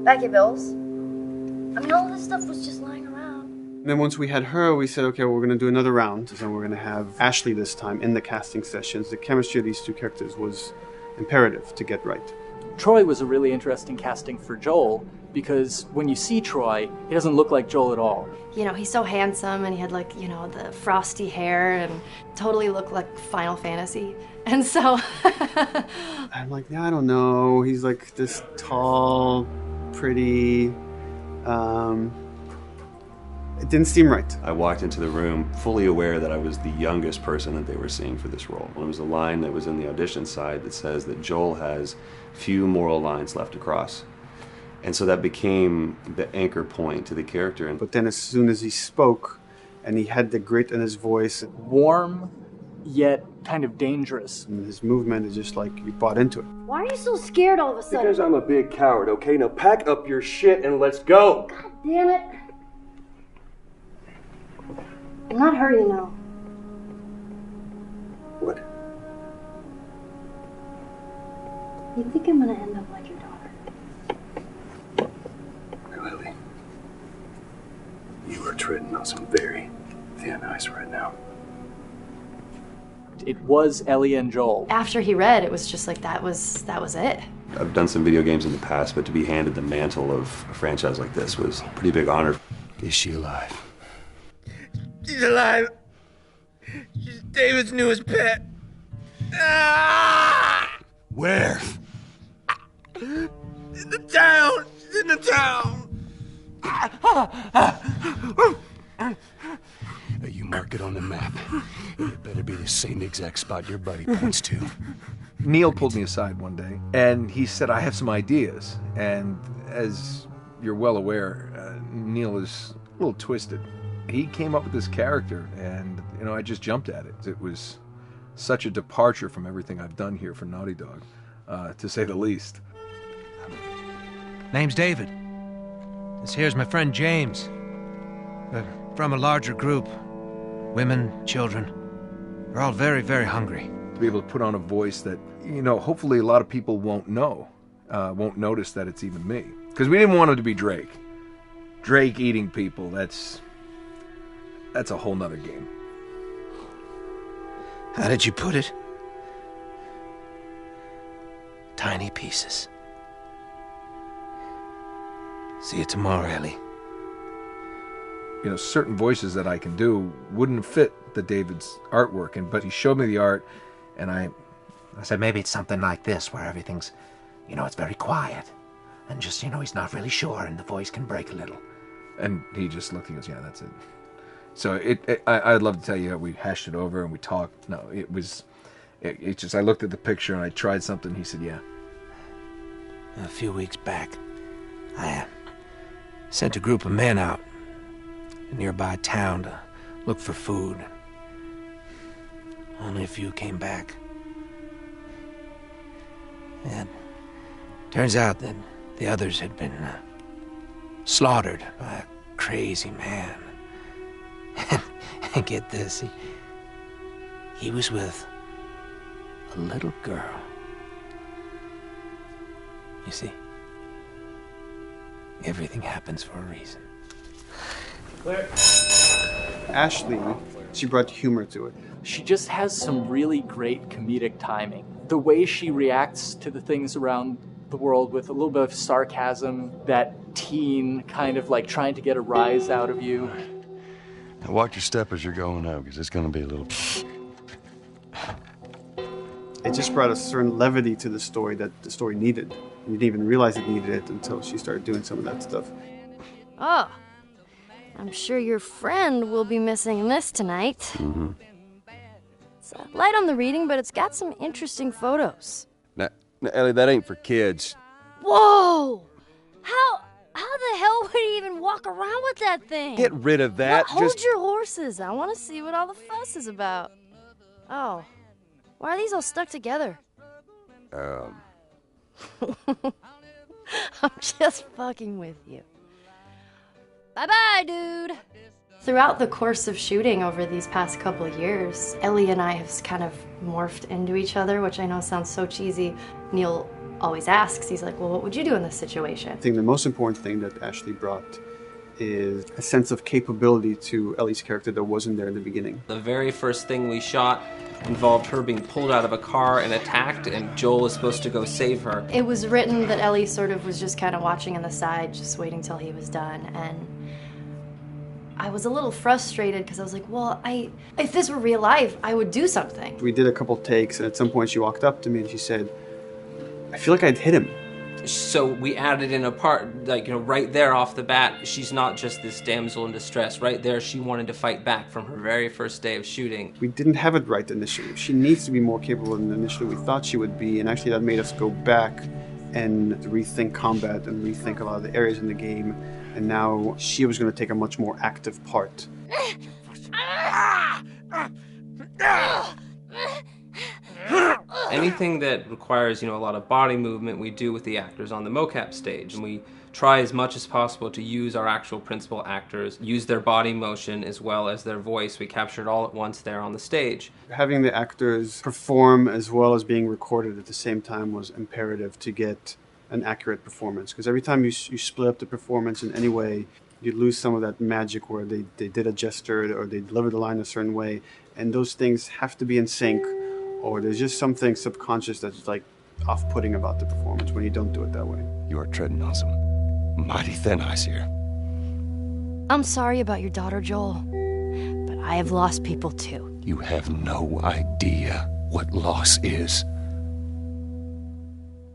Back at Bill's. I mean, all this stuff was just lying around. And then once we had her, we said, okay, well, we're going to do another round. And we're going to have Ashley this time in the casting sessions. The chemistry of these two characters was imperative to get right. Troy was a really interesting casting for Joel, because when you see Troy, he doesn't look like Joel at all. You know, he's so handsome and he had like, you know, the frosty hair and totally looked like Final Fantasy. And so I'm like, yeah, I don't know. He's like this tall, pretty. It didn't seem right. I walked into the room fully aware that I was the youngest person that they were seeing for this role. There was a line that was in the audition side that says that Joel has few moral lines left to cross. And so that became the anchor point to the character. But then as soon as he spoke and he had the grit in his voice, warm, yet kind of dangerous. And his movement is just like, you bought into it. Why are you so scared all of a sudden? Because I'm a big coward, okay? Now pack up your shit and let's go. God damn it. I'm not her, you know. What? You think I'm gonna end up like your daughter? Lily, you are treading on some very thin ice right now. It was Ellie and Joel. after he read, it was just like that was it. I've done some video games in the past, but to be handed the mantle of a franchise like this was a pretty big honor. Is she alive? She's alive. She's David's newest pet. Ah! Where? In the town. She's in the town. You mark it on the map. It better be the same exact spot your buddy points to. Neil pulled me aside one day, and he said, I have some ideas. And as you're well aware, Neil is a little twisted. He came up with this character, and, you know, I just jumped at it. It was such a departure from everything I've done here for Naughty Dog, to say the least. Name's David. This here's my friend James. We're from a larger group. Women, children. They're all very, very hungry. To be able to put on a voice that, you know, hopefully a lot of people won't know, won't notice that it's even me. Because we didn't want it to be Drake. Drake eating people, that's a whole nother game. How did you put it? Tiny pieces. See you tomorrow, Ellie. You know, certain voices that I can do wouldn't fit the David's artwork, but he showed me the art, and I said maybe it's something like this, where everything's, you know, it's very quiet. And just, you know, he's not really sure, and the voice can break a little. And he just looked and goes, yeah, that's it. So I'd love to tell you, we hashed it over and we talked. No, it just, I looked at the picture and I tried something. He said, yeah. A few weeks back, I sent a group of men out a nearby town to look for food. Only a few came back. And turns out that the others had been slaughtered by a crazy man. And get this, he was with a little girl. You see, everything happens for a reason. Claire. Ashley, she brought humor to it. She just has some really great comedic timing. The way she reacts to the things around the world with a little bit of sarcasm, that teen kind of like trying to get a rise out of you. Now watch your step as you're going up, because it's going to be a little... It just brought a certain levity to the story that the story needed. You didn't even realize it needed it until she started doing some of that stuff. Oh, I'm sure your friend will be missing this tonight. Mm-hmm. It's light on the reading, but it's got some interesting photos. Now, Ellie, that ain't for kids. Whoa! How the hell would he even walk around with that thing? Get rid of that. Well, hold your horses. I want to see what all the fuss is about. Oh, why are these all stuck together? I'm just fucking with you. Bye-bye, dude. Throughout the course of shooting over these past couple of years, Ellie and I have kind of morphed into each other, which I know sounds so cheesy. Neil always asks, he's like, well, what would you do in this situation? I think the most important thing that Ashley brought is a sense of capability to Ellie's character that wasn't there in the beginning. The very first thing we shot involved her being pulled out of a car and attacked, and Joel is supposed to go save her. It was written that Ellie sort of was just kind of watching on the side, just waiting till he was done, and I was a little frustrated because I was like, well, if this were real life, I would do something. We did a couple takes, and at some point she walked up to me and she said, I feel like I'd hit him. So we added in a part, like, right there off the bat, she's not just this damsel in distress. Right there, she wanted to fight back from her very first day of shooting. We didn't have it right initially. She needs to be more capable than initially we thought she would be, and actually that made us go back and rethink combat and rethink a lot of the areas in the game, and now she was going to take a much more active part. Anything that requires, a lot of body movement, we do with the actors on the mocap stage. And we try as much as possible to use our actual principal actors, use their body motion as well as their voice. We capture it all at once there on the stage. Having the actors perform as well as being recorded at the same time was imperative to get an accurate performance. Because every time you split up the performance in any way, you lose some of that magic where they did a gesture or they delivered the line a certain way. And those things have to be in sync, or there's just something subconscious that's like off-putting about the performance when you don't do it that way. You are treading on some mighty thin ice here. I'm sorry about your daughter, Joel, but I have lost people too. You have no idea what loss is.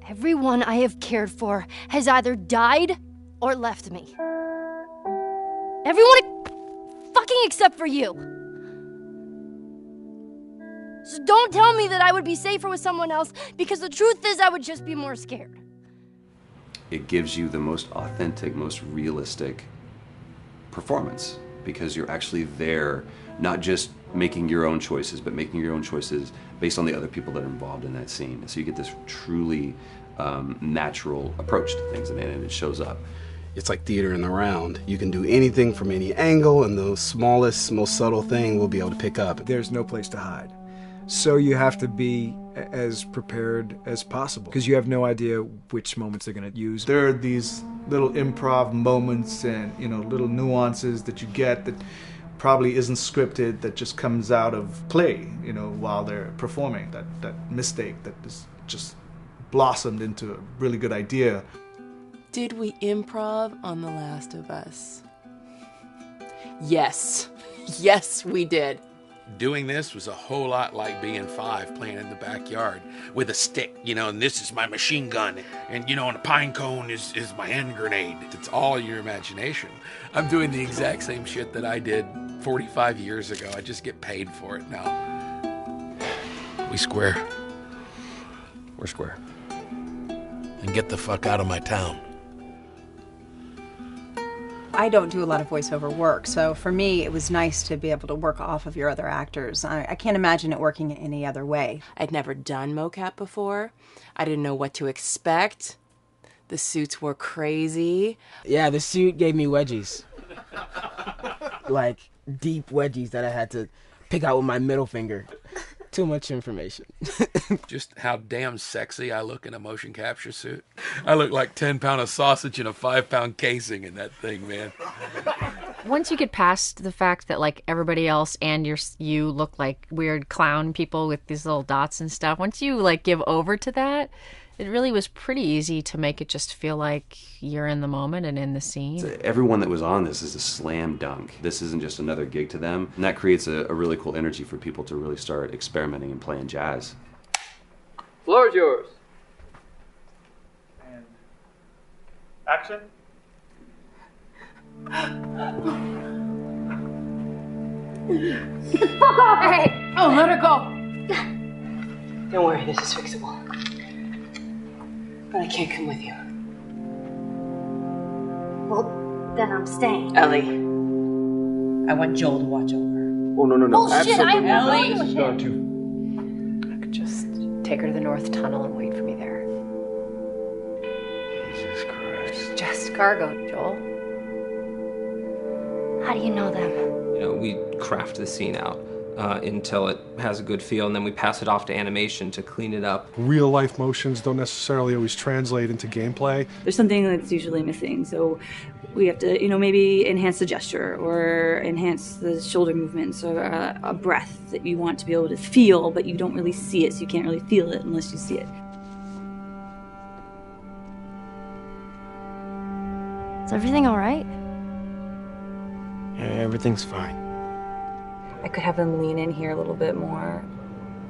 Everyone I have cared for has either died or left me. Everyone fucking except for you. So don't tell me that I would be safer with someone else, because the truth is I would just be more scared. It gives you the most authentic, most realistic performance, because you're actually there, not just making your own choices, but making your own choices based on the other people that are involved in that scene. So you get this truly natural approach to things, and it shows up. It's like theater in the round. You can do anything from any angle, and the smallest, most subtle thing we'll be able to pick up. There's no place to hide. So you have to be as prepared as possible, because you have no idea which moments they're going to use. There are these little improv moments and, little nuances that you get that probably isn't scripted, that just comes out of play, while they're performing. That mistake that is just blossomed into a really good idea. Did we improv on The Last of Us? Yes. Yes, we did. Doing this was a whole lot like being 5 playing in the backyard with a stick, and this is my machine gun, and and a pine cone is my hand grenade. It's all your imagination. I'm doing the exact same shit that I did 45 years ago. I just get paid for it now. We square. We're square. And get the fuck out of my town. I don't do a lot of voiceover work, so for me it was nice to be able to work off of your other actors. I can't imagine it working any other way. I'd never done mocap before. I didn't know what to expect. The suits were crazy. Yeah, the suit gave me wedgies. Like, deep wedgies that I had to pick out with my middle finger. Too much information. Just how damn sexy I look in a motion capture suit. I look like 10-pound of sausage in a 5-pound casing in that thing, man. Once you get past the fact that like everybody else and you look like weird clown people with these little dots and stuff, once you like give over to that, It really was pretty easy to make it just feel like you're in the moment and in the scene. Everyone that was on this is a slam dunk. This isn't just another gig to them. And that creates a really cool energy for people to really start experimenting and playing jazz. Floor is yours. And action. Get the fuck off! Hey! Oh, let her go! Don't worry, this is fixable. But I can't come with you. Well, then I'm staying. Ellie, I want Joel to watch over her. Oh, no, no, no. Bullshit, I Ellie! will. She's gone too. I could just take her to the North Tunnel and wait for me there. Jesus Christ. Just cargo, Joel. How do you know them? You know, we craft the scene out until it has a good feel, and then we pass it off to animation to clean it up. Real life motions don't necessarily always translate into gameplay. There's something that's usually missing, so we have to, maybe enhance the gesture or enhance the shoulder movements or a breath that you want to be able to feel, but you don't really see it, so you can't really feel it unless you see it. Is everything all right? Yeah, everything's fine. I could have him lean in here a little bit more,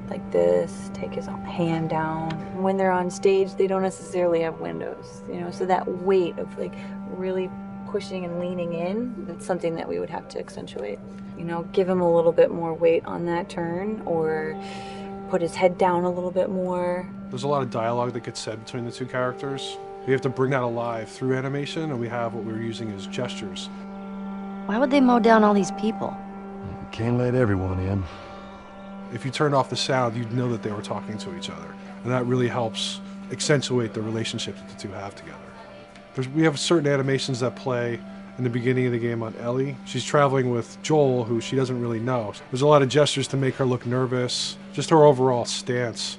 like this, take his hand down. When they're on stage, they don't necessarily have windows, so that weight of like really pushing and leaning in, it's something that we would have to accentuate. Give him a little bit more weight on that turn, or put his head down a little bit more. There's a lot of dialogue that gets said between the two characters. We have to bring that alive through animation, and we have what we're using as gestures. Why would they mow down all these people? Can't let everyone in. If you turned off the sound, you'd know that they were talking to each other. And that really helps accentuate the relationship that the two have together. We have certain animations that play in the beginning of the game on Ellie. She's traveling with Joel, who she doesn't really know. There's a lot of gestures to make her look nervous, just her overall stance.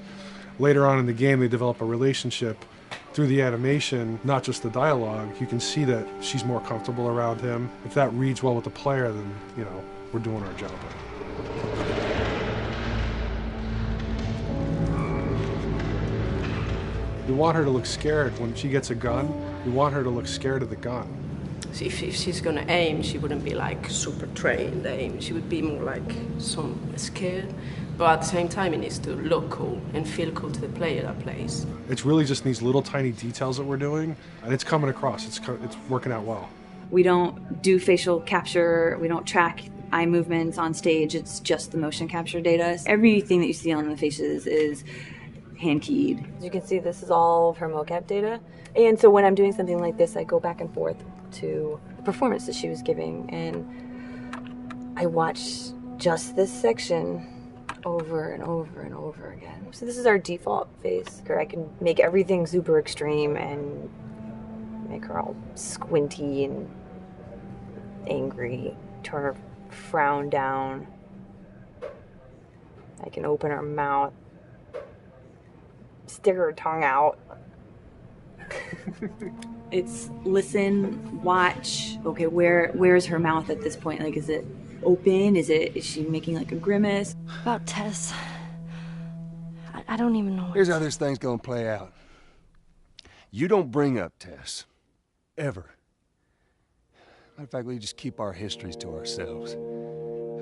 Later on in the game, they develop a relationship through the animation, not just the dialogue. You can see that she's more comfortable around him. If that reads well with the player, then, we're doing our job. We want her to look scared. When she gets a gun, we want her to look scared of the gun. So if she's gonna aim, she wouldn't be like super trained aim. She would be more like some scared. But at the same time, it needs to look cool and feel cool to the player that plays. It's really just these little tiny details that we're doing, and it's coming across. It's working out well. We don't do facial capture, we don't track eye movements on stage, it's just the motion capture data. Everything that you see on the faces is hand keyed. As you can see, this is all of her mocap data. And so when I'm doing something like this, I go back and forth to the performance that she was giving, and I watch just this section over and over and over again. So this is our default face, where I can make everything super extreme and make her all squinty and angry, turn her frown down. I can open her mouth, stick her tongue out. It's listen, watch. Okay, where's her mouth at this point? Like, is it open? Is she making like a grimace? About Tess. I don't even know. Here's how this thing's gonna play out. You don't bring up Tess. Ever. Matter of fact, we just keep our histories to ourselves.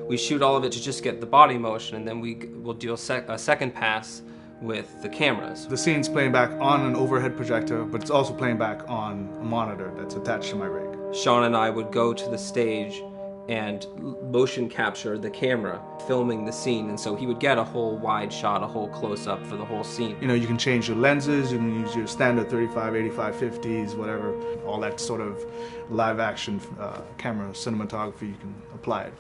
We shoot all of it to just get the body motion, and then we'll do a second pass with the cameras. The scene's playing back on an overhead projector, but it's also playing back on a monitor that's attached to my rig. Sean and I would go to the stage and motion capture the camera filming the scene, and so he would get a whole wide shot, a whole close-up for the whole scene. You can change your lenses, you can use your standard 35, 85, 50s, whatever, all that sort of live action camera cinematography, you can apply it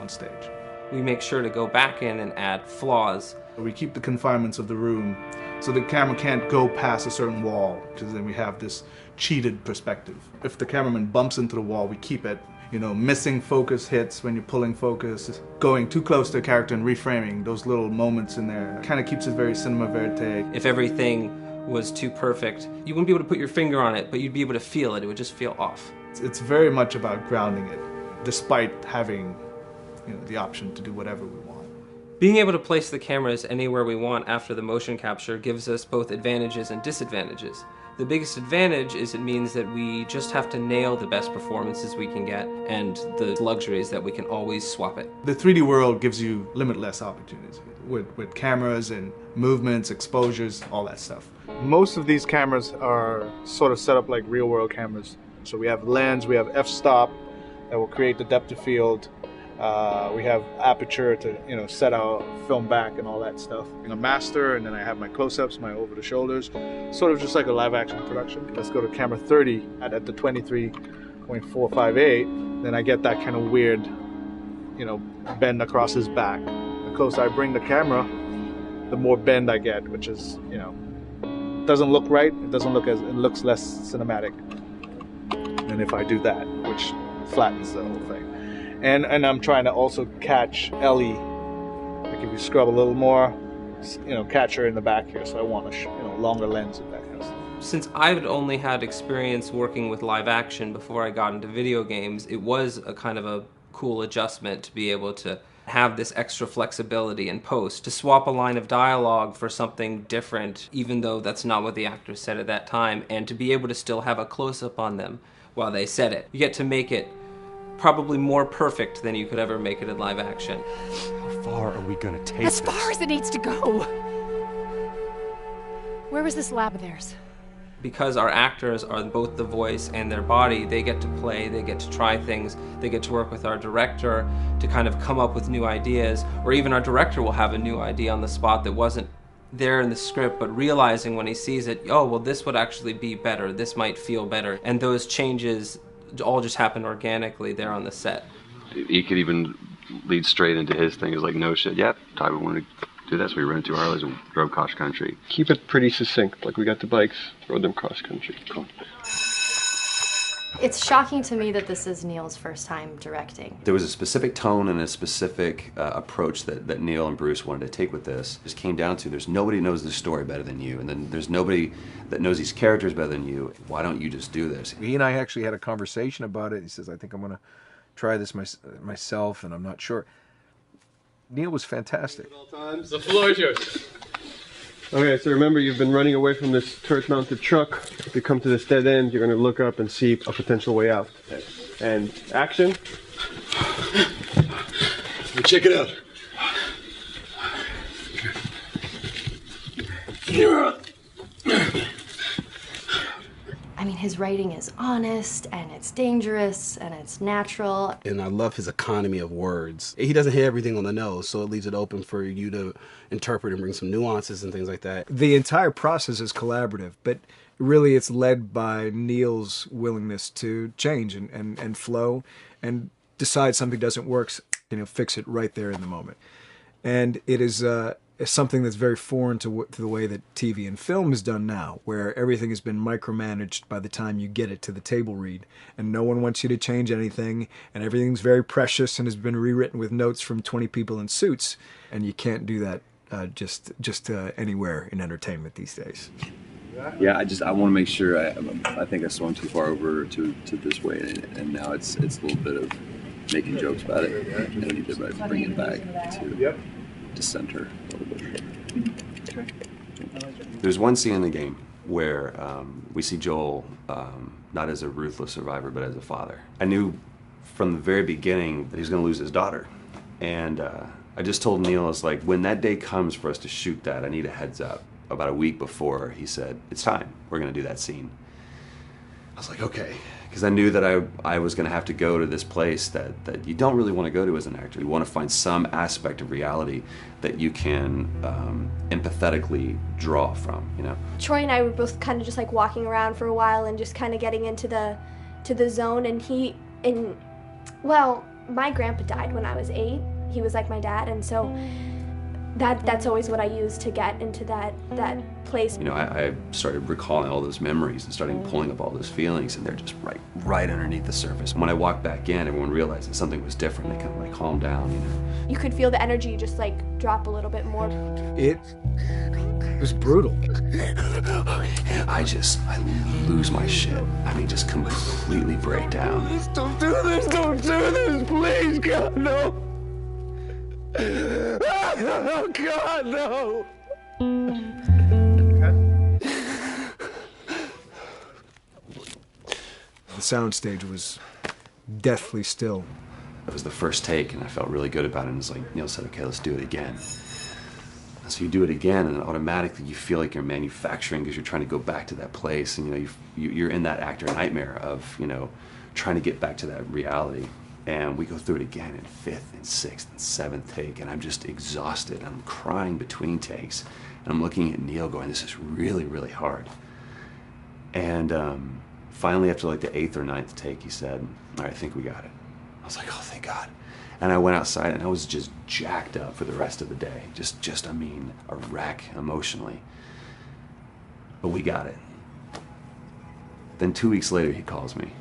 on stage. We make sure to go back in and add flaws. We keep the confinements of the room so the camera can't go past a certain wall, because then we have this cheated perspective. If the cameraman bumps into the wall, we keep it. Missing focus hits when you're pulling focus, going too close to a character and reframing, those little moments in there kind of keeps it very cinema verite. If everything was too perfect, you wouldn't be able to put your finger on it, but you'd be able to feel it. It would just feel off. It's very much about grounding it, despite having the option to do whatever we want. Being able to place the cameras anywhere we want after the motion capture gives us both advantages and disadvantages. The biggest advantage is it means that we just have to nail the best performances we can get, and the luxury is that we can always swap it. The 3D world gives you limitless opportunities with cameras and movements, exposures, all that stuff. Most of these cameras are sort of set up like real world cameras. So we have lens, we have f-stop that will create the depth of field. We have aperture to set our film back and all that stuff. A master, and then I have my close-ups, my over the shoulders, sort of just like a live action production. Let's go to camera 30 at the 23.458. Then I get that kind of weird, bend across his back. The closer I bring the camera, the more bend I get, which is, doesn't look right. It looks less cinematic than if I do that, which flattens the whole thing. And I'm trying to also catch Ellie. Like if you scrub a little more, catch her in the back here. So I want a longer lens and that kind of stuff. Since I've only had experience working with live action before I got into video games, it was a kind of a cool adjustment to be able to have this extra flexibility in post, to swap a line of dialogue for something different, even though that's not what the actors said at that time, and to be able to still have a close-up on them while they said it. You get to make it probably more perfect than you could ever make it in live action. How far are we gonna take As far as it needs to go. Where was this lab of theirs? Because our actors are both the voice and their body, they get to play, they get to try things, they get to work with our director to kind of come up with new ideas, or even our director will have a new idea on the spot that wasn't there in the script, but realizing when he sees it, oh, well, this would actually be better, this might feel better. And those changes all just happen organically there on the set. He could even lead straight into his thing. It's like, no shit, yep, Ty, we wanted to do that, so we rented 2 Harleys and drove cross country. Keep it pretty succinct, like we got the bikes, rode them cross country. Cool. It's shocking to me that this is Neil's first time directing. There was a specific tone and a specific approach that Neil and Bruce wanted to take with this. It just came down to there's nobody who knows the story better than you, and then there's nobody that knows these characters better than you. Why don't you just do this? He and I actually had a conversation about it. He says, I think I'm going to try this myself, and I'm not sure. Neil was fantastic. The floor is yours. Okay, so remember, you've been running away from this turret-mounted truck. If you come to this dead end, you're going to look up and see a potential way out. And action. Check it out. I mean, his writing is honest, and it's dangerous, and it's natural. And I love his economy of words. He doesn't hit everything on the nose, so it leaves it open for you to interpret and bring some nuances and things like that. The entire process is collaborative, but really it's led by Neil's willingness to change and flow and decide something doesn't work, fix it right there in the moment. And it is something that's very foreign to the way that TV and film is done now, where everything has been micromanaged by the time you get it to the table read, and no one wants you to change anything, and everything's very precious and has been rewritten with notes from 20 people in suits, and you can't do that just anywhere in entertainment these days. Yeah, I want to make sure. I think I swung too far over to this way, and now it's a little bit of making jokes about it, and I need to bring it back to center a little bit. There's one scene in the game where we see Joel not as a ruthless survivor, but as a father. I knew from the very beginning that he was going to lose his daughter, and I just told Neil, I was like, when that day comes for us to shoot that, I need a heads up. About a week before, he said, it's time, we're going to do that scene. I was like, okay, because I knew that I was going to have to go to this place that you don't really want to go to as an actor. You want to find some aspect of reality that you can empathetically draw from, Troy and I were both kind of just like walking around for a while and just kind of getting into the zone, and well, my grandpa died when I was 8. He was like my dad, and so that's always what I use to get into that place. I started recalling all those memories and starting pulling up all those feelings, and they're just right underneath the surface. When I walked back in, everyone realized that something was different. They kind of calmed down, You could feel the energy just drop a little bit more. It was brutal. I lose my shit. I mean, just completely break down. Don't do this, please, God, no. Oh, God, no! The soundstage was deathly still. It was the first take, and I felt really good about it. And it was like, Neil said, okay, let's do it again. And so you do it again, and automatically you feel like you're manufacturing because you're trying to go back to that place. And, you know, you're in that actor nightmare of, you know, trying to get back to that reality. And we go through it again in 5th and 6th and 7th take, and I'm just exhausted. I'm crying between takes. And I'm looking at Neil going, this is really, really hard. And finally, after like the 8th or 9th take, he said, all right, I think we got it. I was like, oh, thank God. And I went outside, and I was just jacked up for the rest of the day. I mean, a wreck emotionally. But we got it. Then 2 weeks later, he calls me.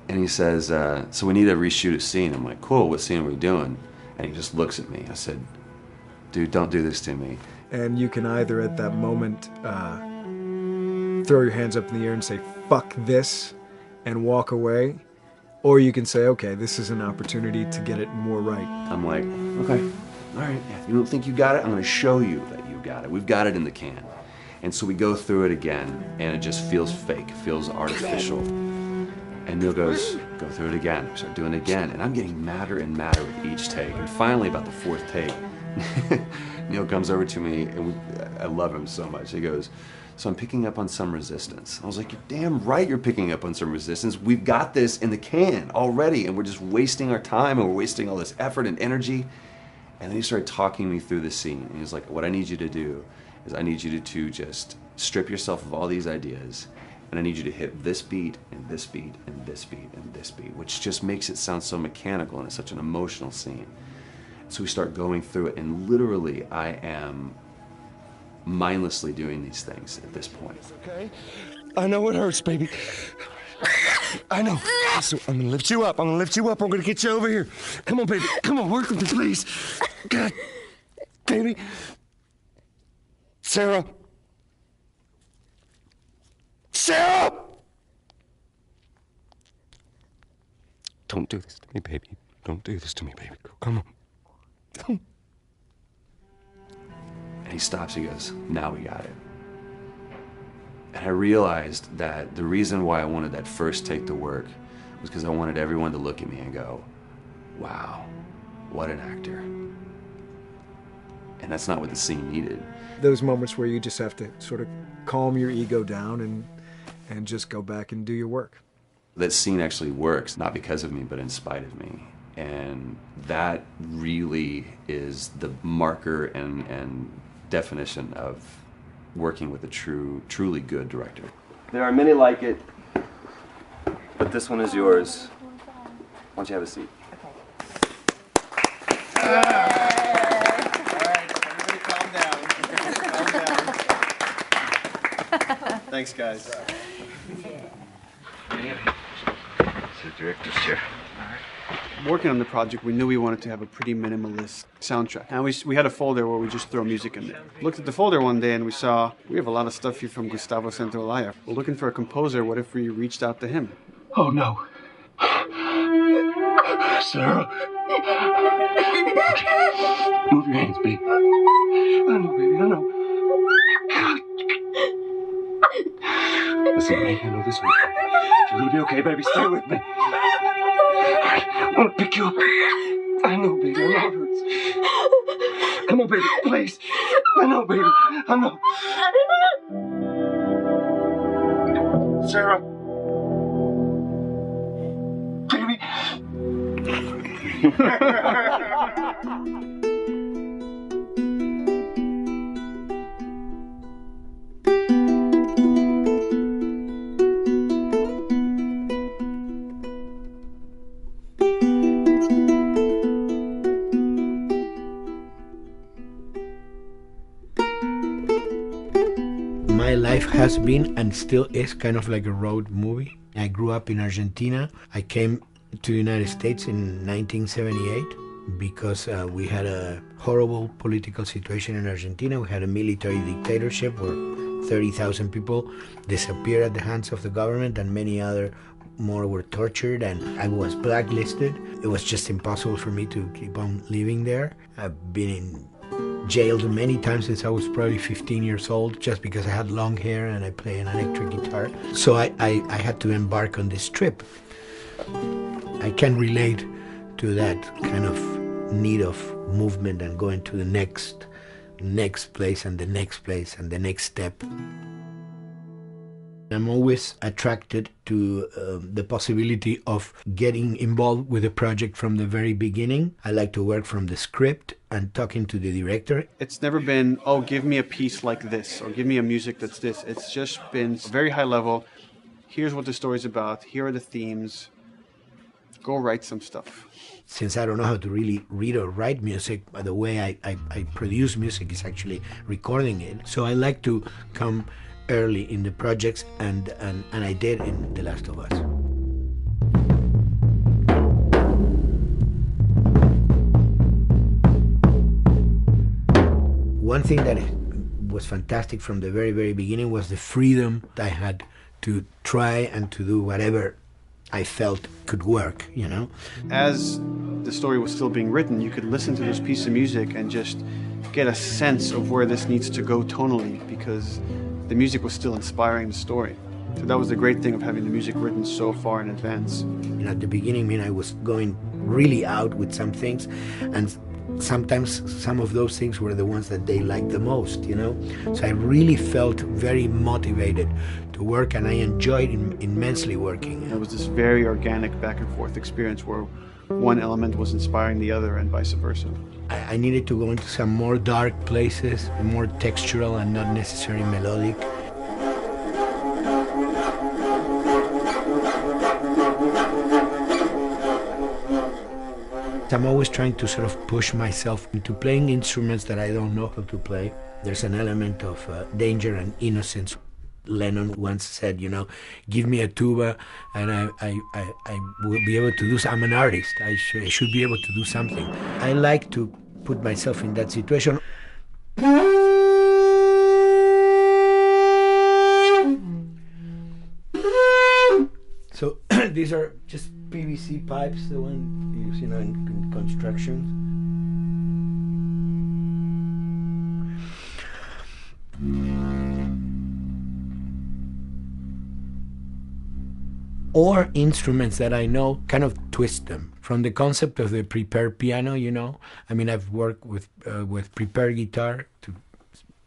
And he says, so we need to reshoot a scene. I'm like, cool, what scene are we doing? And he just looks at me. I said, dude, don't do this to me. And you can either at that moment throw your hands up in the air and say, fuck this, and walk away. Or you can say, okay, this is an opportunity to get it more right. I'm like, okay, all right. Yeah, you don't think you got it? I'm going to show you that you got it. We've got it in the can. And so we go through it again, and it just feels fake. It feels artificial. And Neil goes, go through it again. We start doing it again. And I'm getting madder and madder with each take. And finally, about the 4th take, Neil comes over to me, and I love him so much. He goes, so I'm picking up on some resistance. I was like, you're damn right you're picking up on some resistance. We've got this in the can already, and we're just wasting our time, and we're wasting all this effort and energy. And then he started talking me through the scene. And he was like, what I need you to do is I need you to just strip yourself of all these ideas, and I need you to hit this beat, and this beat, and this beat, and this beat, which just makes it sound so mechanical, and it's such an emotional scene. So we start going through it, and literally I am mindlessly doing these things at this point. Okay? I know it hurts, baby. I know. So I'm gonna lift you up. I'm gonna lift you up. I'm gonna get you over here. Come on, baby. Come on, work with me, please. God, baby. Sarah. Sarah! Don't do this to me, baby. Don't do this to me, baby. Come on. And he stops, he goes, now we got it. And I realized that the reason why I wanted that first take to work was because I wanted everyone to look at me and go, wow, what an actor. And that's not what the scene needed. Those moments where you just have to sort of calm your ego down and just go back and do your work. That scene actually works, not because of me, but in spite of me. And that really is the marker and definition of working with a truly good director. There are many like it, but this one is yours. Why don't you have a seat? Thanks, guys. The director's chair. Working on the project, we knew we wanted to have a pretty minimalist soundtrack. And we had a folder where we just throw music in there. Looked at the folder one day and we saw, we have a lot of stuff here from Gustavo Santaolalla. We're looking for a composer. What if we reached out to him? Oh, no. Sarah. Move your hands, baby. I know, baby, I know. Listen to me, I know this one. You're gonna be okay, baby. Stay with me. I want to pick you up. I know, baby. I know it hurts. Come on, baby. Please. I know, baby. I know. Sarah. Baby. My life has been and still is kind of like a road movie. I grew up in Argentina. I came to the United States in 1978 because we had a horrible political situation in Argentina. We had a military dictatorship where 30,000 people disappeared at the hands of the government, and many other more were tortured, and I was blacklisted. It was just impossible for me to keep on living there. I've been in jailed many times since I was probably 15 years old, just because I had long hair and I play an electric guitar. So I had to embark on this trip. I can relate to that kind of need of movement and going to the next place and the next place and the next step. I'm always attracted to the possibility of getting involved with a project from the very beginning. I like to work from the script and talking to the director. It's never been, oh, give me a piece like this, or give me a music that's this. It's just been very high level. Here's what the story's about. Here are the themes. Go write some stuff. Since I don't know how to really read or write music, the way I produce music is actually recording it. So I like to come early in the projects, and I did in The Last of Us. One thing that was fantastic from the very, very beginning was the freedom I had to try and to do whatever I felt could work, you know? As the story was still being written, you could listen to this piece of music and just get a sense of where this needs to go tonally, because the music was still inspiring the story. So that was the great thing of having the music written so far in advance. You know, at the beginning, I was going really out with some things, and sometimes some of those things were the ones that they liked the most, you know? So I really felt very motivated to work, and I enjoyed immensely working. It was this very organic back and forth experience where one element was inspiring the other and vice versa. I needed to go into some more dark places, more textural and not necessarily melodic. I'm always trying to sort of push myself into playing instruments that I don't know how to play. There's an element of danger and innocence. Lennon once said, you know, give me a tuba and I will be able to do something. I'm an artist. I should be able to do something. I like to put myself in that situation. So these are just PVC pipes, the one used, you know, in construction. Or instruments that I know, kind of twist them. From the concept of the prepared piano, you know, I mean, I've worked with prepared guitar to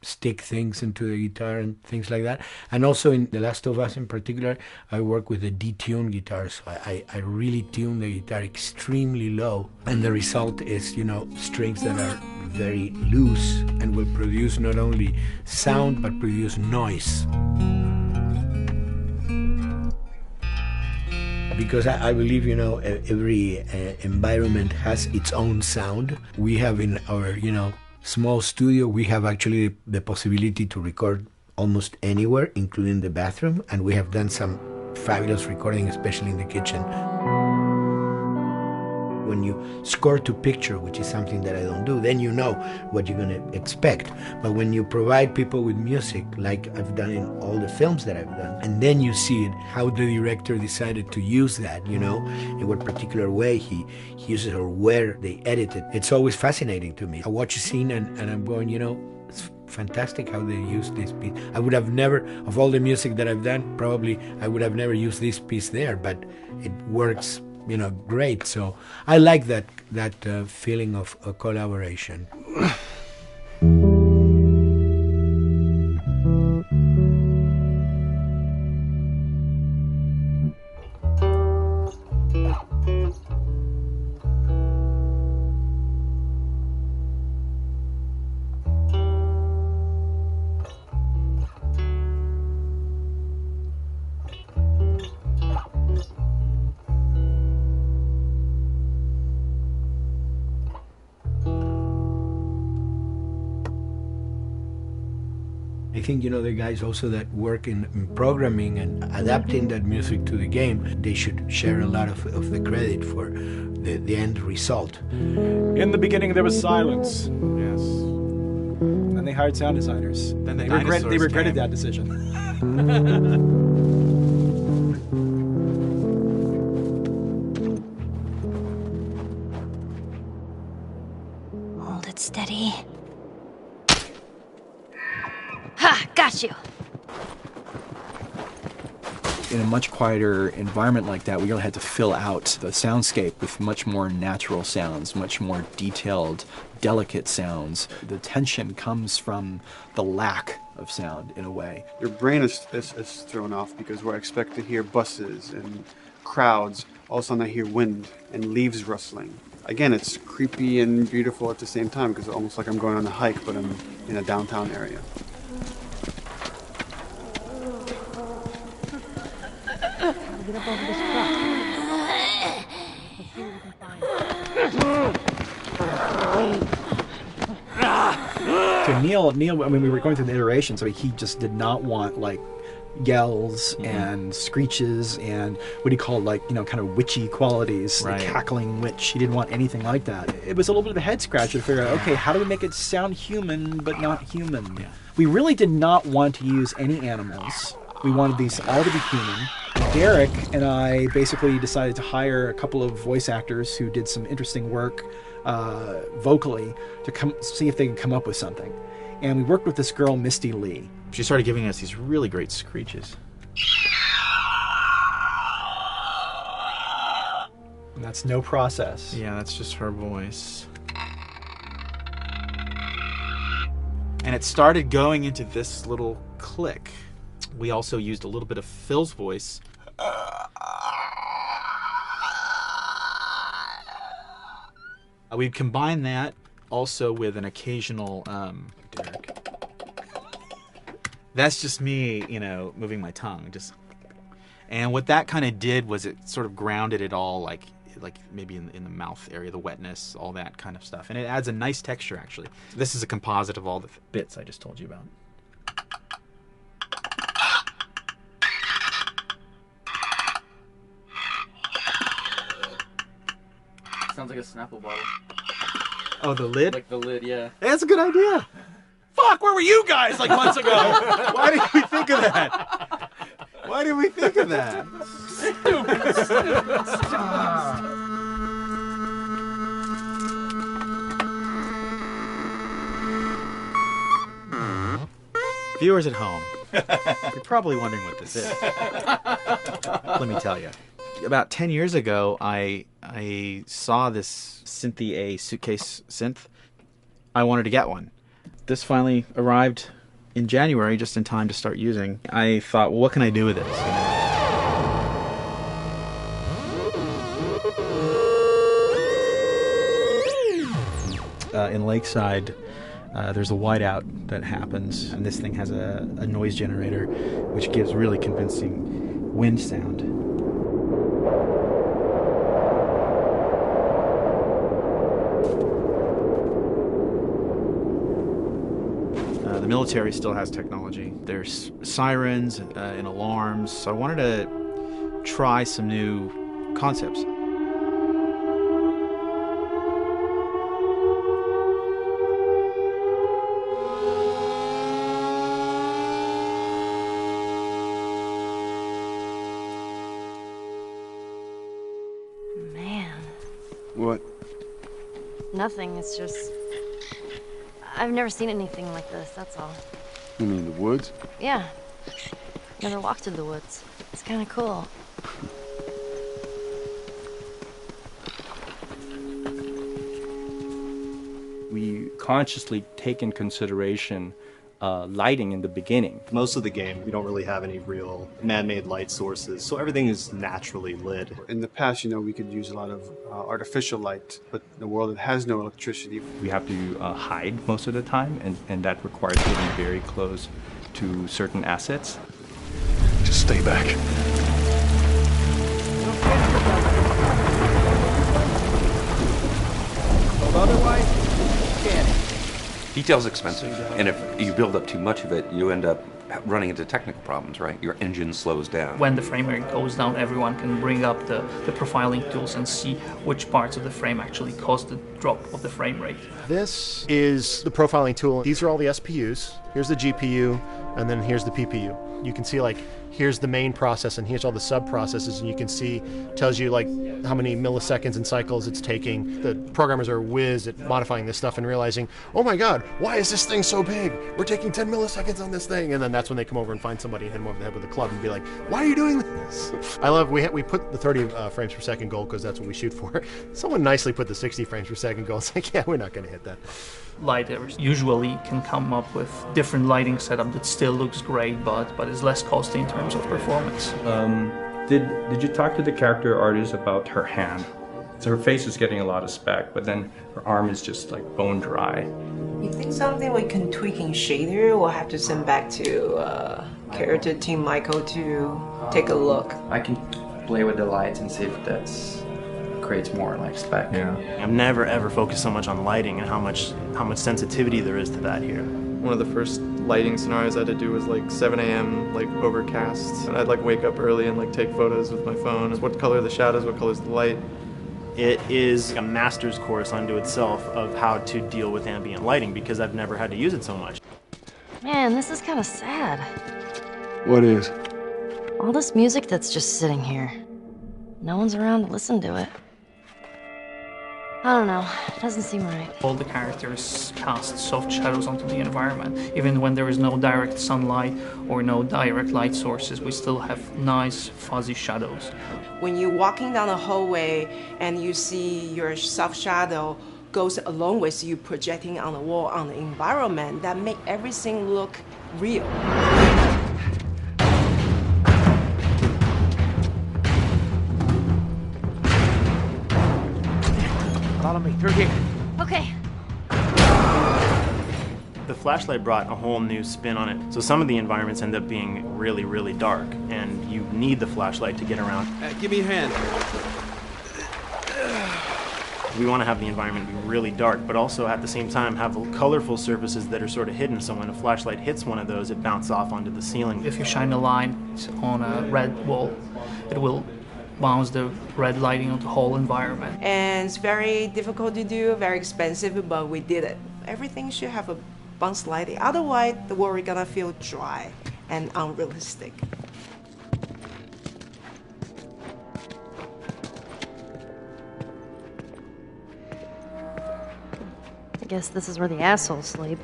stick things into the guitar and things like that. And also in The Last of Us in particular, I work with a detuned guitar. So I really tune the guitar extremely low. And the result is, you know, strings that are very loose and will produce not only sound, but produce noise. Because I believe, you know, every environment has its own sound. We have in our, you know, small studio, we have actually the possibility to record almost anywhere, including the bathroom, and we have done some fabulous recording, especially in the kitchen. When you score to picture, which is something that I don't do, then you know what you're going to expect. But when you provide people with music, like I've done in all the films that I've done, and then you see it, how the director decided to use that, you know, in what particular way he uses or where they edit it, it's always fascinating to me. I watch a scene and I'm going, you know, it's fantastic how they use this piece. I would have never, of all the music that I've done, probably I would have never used this piece there, but it works, you know, great. So I like that feeling of a collaboration. I think, you know, the guys also that work in programming and adapting that music to the game, they should share a lot of the credit for the end result. In the beginning there was silence. Yes. Then they hired sound designers. Then they regretted that decision. Hold it steady. Ha! Got you! In a much quieter environment like that, we really had to fill out the soundscape with much more natural sounds, much more detailed, delicate sounds. The tension comes from the lack of sound, in a way. Your brain is thrown off because where I expect to hear buses and crowds, all of a sudden I hear wind and leaves rustling. Again, it's creepy and beautiful at the same time because it's almost like I'm going on a hike, but I'm in a downtown area. Get up over this truck. Let's see what we can find. To Neil, I mean, we were going through the iteration, so he just did not want, like, yells and screeches and what he called, like, you know, kind of witchy qualities, Right. the cackling witch. He didn't want anything like that. It was a little bit of a head scratcher to figure out, okay, how do we make it sound human but not human? Yeah. We really did not want to use any animals. We wanted these all to be human. Derek and I basically decided to hire a couple of voice actors who did some interesting work vocally to come see if they could come up with something. And we worked with this girl, Misty Lee. She started giving us these really great screeches. And that's no process. Yeah, that's just her voice. And it started going into this little click. We also used a little bit of Phil's voice. We'd combine that also with an occasional, Derek. That's just me, you know, moving my tongue. And what that kind of did was it sort of grounded it all, like maybe in the mouth area, the wetness, all that kind of stuff. And it adds a nice texture, actually. This is a composite of all the bits I just told you about. Sounds like a Snapple bottle. Oh, the lid? Like the lid, yeah. That's a good idea. Fuck, where were you guys like months ago? Why did we think of that? Why did we think of that? Viewers at home, you're probably wondering what this is. Let me tell you. About 10 years ago, I saw this Synthi A suitcase synth. I wanted to get one. This finally arrived in January, just in time to start using. I thought, well, what can I do with this? In Lakeside, there's a whiteout that happens, and this thing has a noise generator, which gives really convincing wind sound. The military still has technology. There's sirens and alarms, so I wanted to try some new concepts. Man. What? Nothing, it's just... I've never seen anything like this, that's all. You mean the woods? Yeah. Never walked in the woods. It's kind of cool. We consciously take in consideration lighting in the beginning. Most of the game, we don't really have any real man-made light sources, so everything is naturally lit. In the past, you know, we could use a lot of artificial light, but in a world that has no electricity. We have to hide most of the time, and that requires getting very close to certain assets. Just stay back. Otherwise, can't. Detail's expensive, and if you build up too much of it, you end up running into technical problems, right? Your engine slows down. When the frame rate goes down, everyone can bring up the profiling tools and see which parts of the frame actually caused the drop of the frame rate. This is the profiling tool. These are all the SPUs. Here's the GPU, and then here's the PPU. You can see, like, here's the main process, and here's all the sub-processes, and you can see, tells you, like, how many milliseconds and cycles it's taking. The programmers are whiz at modifying this stuff and realizing, oh my god, why is this thing so big? We're taking 10 milliseconds on this thing. And then that's when they come over and find somebody and hit them over the head with a club and be like, why are you doing this? I love, we put the 30 frames per second goal because that's what we shoot for. Someone nicely put the 60 frames per second goal. It's like, yeah, we're not going to hit that. Lighters usually can come up with different lighting setup that still looks great, but is less costly in terms of performance. Did you talk to the character artist about her hand? So her face is getting a lot of spec, but then her arm is just like bone dry. You think something we can tweak in shader? We'll have to send back to character team Michael to take a look. I can play with the lights and see if that's creates more like spec. Yeah. I've never ever focused so much on lighting and how much sensitivity there is to that here. One of the first lighting scenarios I had to do was like 7 a.m. like overcast, and I'd like wake up early and like take photos with my phone. What color are the shadows? What color is the light? It is a master's course unto itself of how to deal with ambient lighting because I've never had to use it so much. Man, this is kind of sad. What is? All this music that's just sitting here. No one's around to listen to it. I don't know, it doesn't seem right. All the characters cast soft shadows onto the environment. Even when there is no direct sunlight or no direct light sources, we still have nice fuzzy shadows. When you're walking down the hallway and you see your soft shadow goes along with you projecting on the wall on the environment, that make everything look real. Follow me through here. Okay. The flashlight brought a whole new spin on it. So some of the environments end up being really, really dark, and you need the flashlight to get around. Give me a hand. We want to have the environment be really dark, but also at the same time have colorful surfaces that are sort of hidden, so when a flashlight hits one of those, it bounces off onto the ceiling. If you shine a light on a red wall, it will bounce the red lighting on the whole environment. And it's very difficult to do, very expensive, but we did it. Everything should have a bounce lighting, otherwise the world is gonna feel dry and unrealistic. I guess this is where the assholes sleep.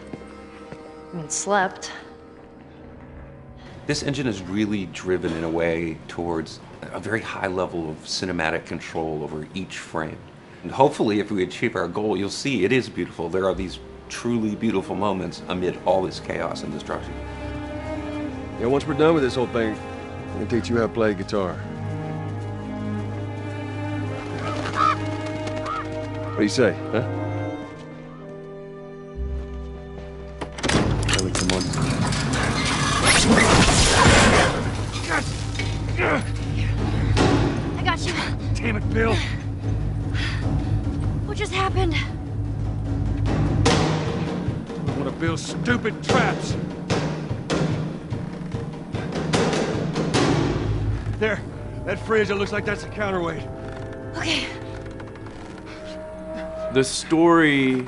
I mean, slept. This engine is really driven in a way towards a very high level of cinematic control over each frame. And hopefully, if we achieve our goal, you'll see it is beautiful. There are these truly beautiful moments amid all this chaos and destruction. Yeah, once we're done with this whole thing, I'm gonna teach you how to play guitar. What do you say, huh? Ellie, come on. I got you. Damn it, Bill. What just happened? One of Bill's stupid traps. There, that fridge, it looks like that's a counterweight. Okay. The story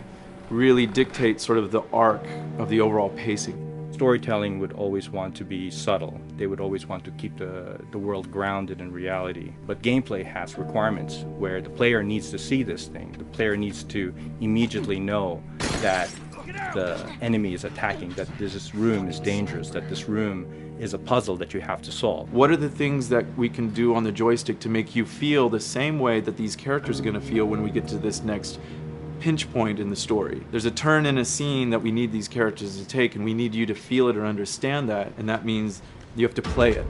really dictates sort of the arc of the overall pacing. Storytelling would always want to be subtle. They would always want to keep the world grounded in reality. But gameplay has requirements where the player needs to see this thing. The player needs to immediately know that the enemy is attacking, that this room is dangerous, that this room is a puzzle that you have to solve. What are the things that we can do on the joystick to make you feel the same way that these characters are going to feel when we get to this next pinch point in the story? There's a turn in a scene that we need these characters to take, and we need you to feel it or understand that, and that means you have to play it.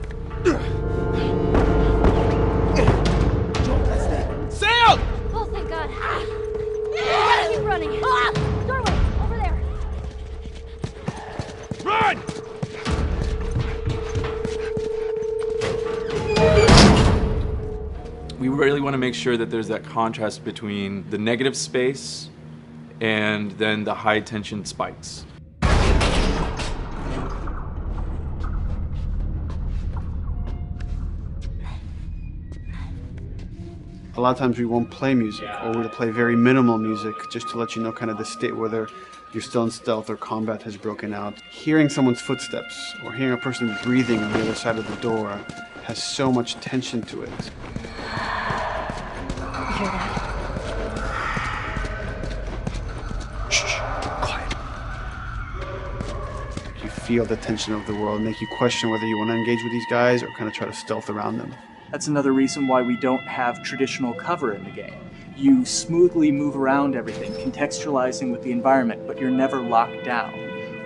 Sail! Oh, thank God. Gotta keep running. Doorway, over there. Run! We really want to make sure that there's that contrast between the negative space and then the high tension spikes. A lot of times we won't play music, or we'll play very minimal music just to let you know kind of the state, whether you're still in stealth or combat has broken out. Hearing someone's footsteps or hearing a person breathing on the other side of the door has so much tension to it. You hear that? Shh, quiet. You feel the tension of the world, make you question whether you want to engage with these guys or kind of try to stealth around them. That's another reason why we don't have traditional cover in the game. You smoothly move around everything, contextualizing with the environment, but you're never locked down.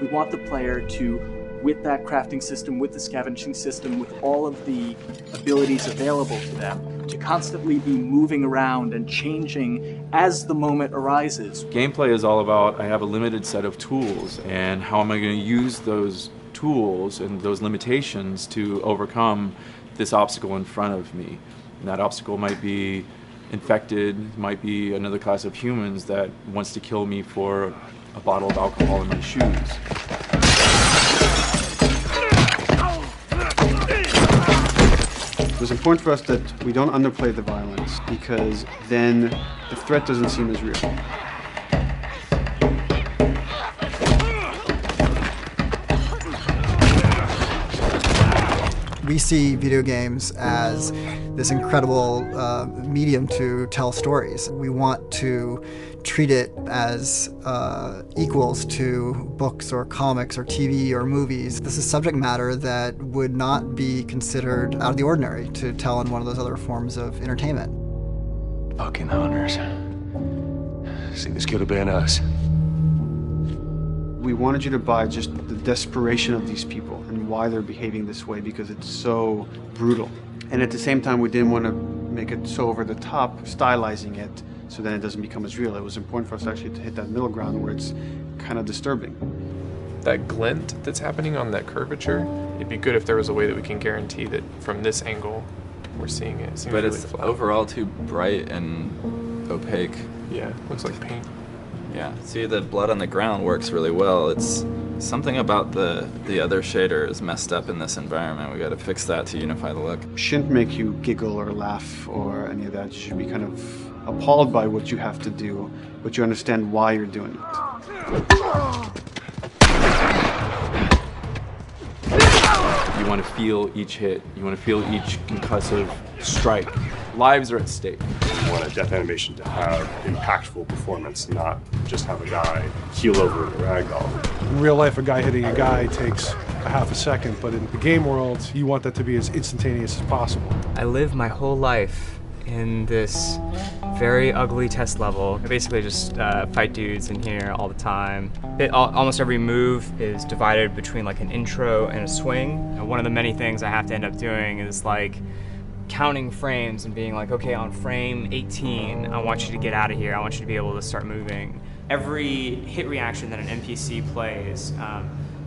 We want the player to, with that crafting system, with the scavenging system, with all of the abilities available to them, to constantly be moving around and changing as the moment arises. Gameplay is all about, I have a limited set of tools, and how am I going to use those tools and those limitations to overcome this obstacle in front of me. And that obstacle might be infected, might be another class of humans that wants to kill me for a bottle of alcohol in my shoes. It was important for us that we don't underplay the violence, because then the threat doesn't seem as real. We see video games as this incredible medium to tell stories. We want to treat it as equals to books or comics or TV or movies. This is subject matter that would not be considered out of the ordinary to tell in one of those other forms of entertainment. Fucking hunters. See, this could have been us. We wanted you to buy just the desperation of these people and why they're behaving this way, because it's so brutal. And at the same time, we didn't want to make it so over the top, stylizing it, so then it doesn't become as real. It was important for us actually to hit that middle ground where it's kind of disturbing. That glint that's happening on that curvature, it'd be good if there was a way that we can guarantee that from this angle, we're seeing it. But it's really overall too bright and opaque. Yeah, looks like paint. Yeah, see, the blood on the ground works really well. It's something about the other shader is messed up in this environment. We got to fix that to unify the look. Shouldn't make you giggle or laugh or any of that. You should be kind of appalled by what you have to do, but you understand why you're doing it. You want to feel each hit. You want to feel each concussive strike. Lives are at stake. You want a death animation to have impactful performance, not just have a guy keel over in a ragdoll. In real life, a guy hitting a guy takes a half a second, but in the game world, you want that to be as instantaneous as possible. I live my whole life in this very ugly test level. I basically just fight dudes in here all the time. Almost every move is divided between like an intro and a swing. And one of the many things I have to end up doing is like counting frames and being like, okay, on frame 18, I want you to get out of here. I want you to be able to start moving. Every hit reaction that an NPC plays,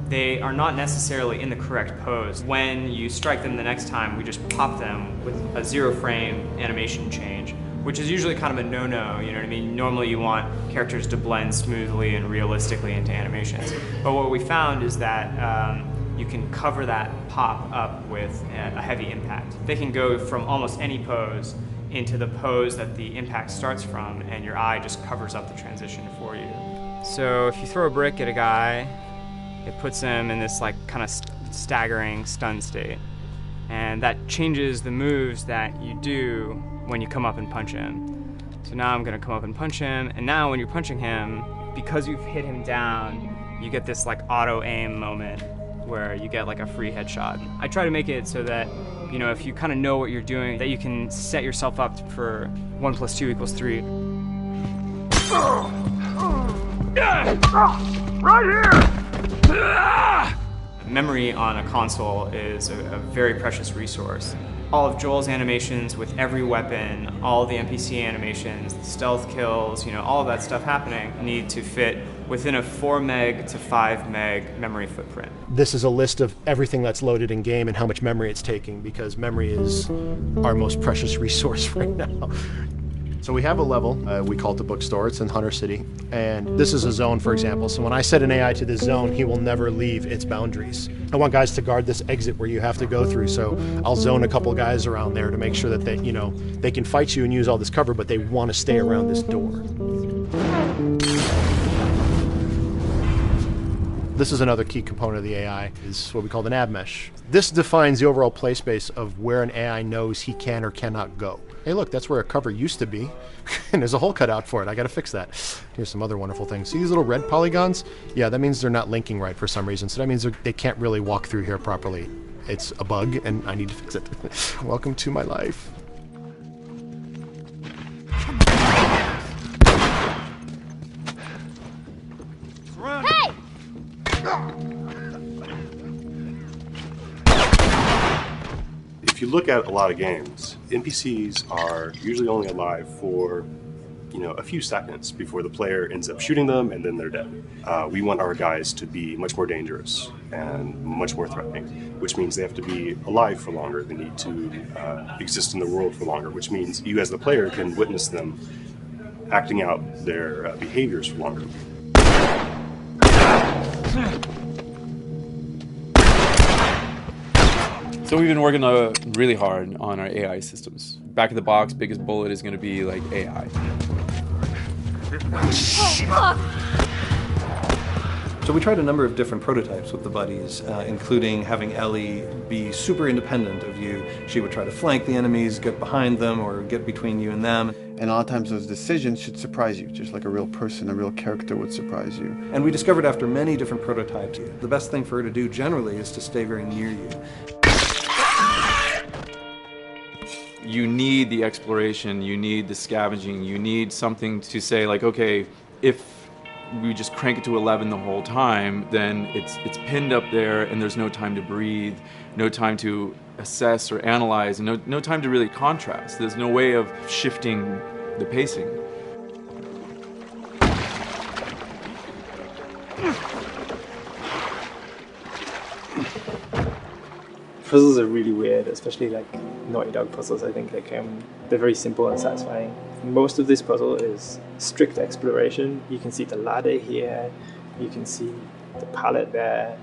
they are not necessarily in the correct pose. When you strike them the next time, we just pop them with a 0 frame animation change, which is usually kind of a no-no, you know what I mean? Normally you want characters to blend smoothly and realistically into animations. But what we found is that you can cover that pop up with a heavy impact. They can go from almost any pose into the pose that the impact starts from, and your eye just covers up the transition for you. So if you throw a brick at a guy, it puts him in this like kind of staggering stun state. And that changes the moves that you do when you come up and punch him. So now I'm gonna come up and punch him, and now when you're punching him, because you've hit him down, you get this like auto aim moment where you get like a free headshot. I try to make it so that, you know, if you kind of know what you're doing, that you can set yourself up for 1 + 2 = 3. Right here! Memory on a console is a very precious resource. All of Joel's animations with every weapon, all the NPC animations, the stealth kills, you know, all of that stuff happening need to fit within a 4 meg to 5 meg memory footprint. This is a list of everything that's loaded in game and how much memory it's taking, because memory is our most precious resource right now. So we have a level, we call it the bookstore, it's in Hunter City, and this is a zone, for example. So when I set an AI to this zone, he will never leave its boundaries. I want guys to guard this exit where you have to go through, so I'll zone a couple guys around there to make sure that they, they can fight you and use all this cover, but they want to stay around this door. This is another key component of the AI, is what we call the nav mesh. This defines the overall play space of where an AI knows he can or cannot go. Hey look, that's where a cover used to be, and there's a hole cut out for it. I gotta fix that. Here's some other wonderful things. See these little red polygons? Yeah, that means they're not linking right for some reason, so that means they can't really walk through here properly. It's a bug, and I need to fix it. Welcome to my life. Hey! If you look at a lot of games, NPCs are usually only alive for, a few seconds before the player ends up shooting them and then they're dead. We want our guys to be much more dangerous and much more threatening, which means they have to be alive for longer. They need to exist in the world for longer, which means you as the player can witness them acting out their behaviors for longer. So we've been working really hard on our AI systems. Back of the box, biggest bullet is going to be like AI. So we tried a number of different prototypes with the buddies, including having Ellie be super independent of you. She would try to flank the enemies, get behind them, or get between you and them. And a lot of times those decisions should surprise you, just like a real person, a real character would surprise you. And we discovered after many different prototypes, the best thing for her to do generally is to stay very near you. You need the exploration, you need the scavenging, you need something to say like, okay, if we just crank it to 11 the whole time, then it's pinned up there and there's no time to breathe, no time to assess or analyze, and no time to really contrast. There's no way of shifting the pacing. Puzzles are really weird, especially like Naughty Dog puzzles. I think they're very simple and satisfying. Most of this puzzle is strict exploration. You can see the ladder here, you can see the pallet there,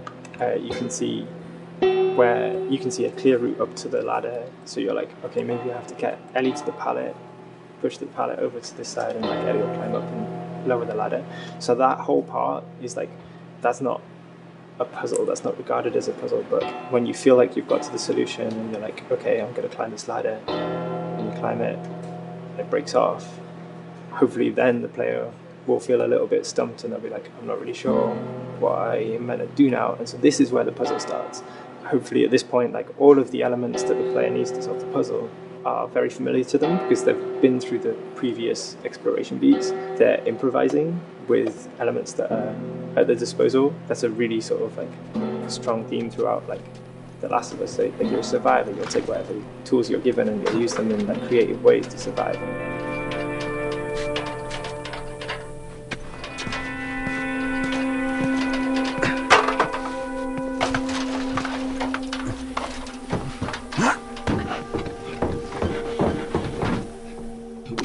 you can see a clear route up to the ladder. So you're like, okay, maybe I have to get Ellie to the pallet, push the pallet over to this side, and like Ellie will climb up and lower the ladder. So that whole part is like, that's not a puzzle, that's not regarded as a puzzle, but when you feel like you've got to the solution and you're like, okay, I'm going to climb this ladder, and you climb it, and it breaks off, hopefully then the player will feel a little bit stumped and they'll be like, I'm not really sure what I am meant to do now, and so this is where the puzzle starts. Hopefully at this point, like all of the elements that the player needs to solve the puzzle are very familiar to them because they've been through the previous exploration beats. They're improvising with elements that are at their disposal. That's a really sort of like strong theme throughout like The Last of Us. So, like you're a survivor, you'll take whatever tools you're given and you'll use them in like creative ways to survive.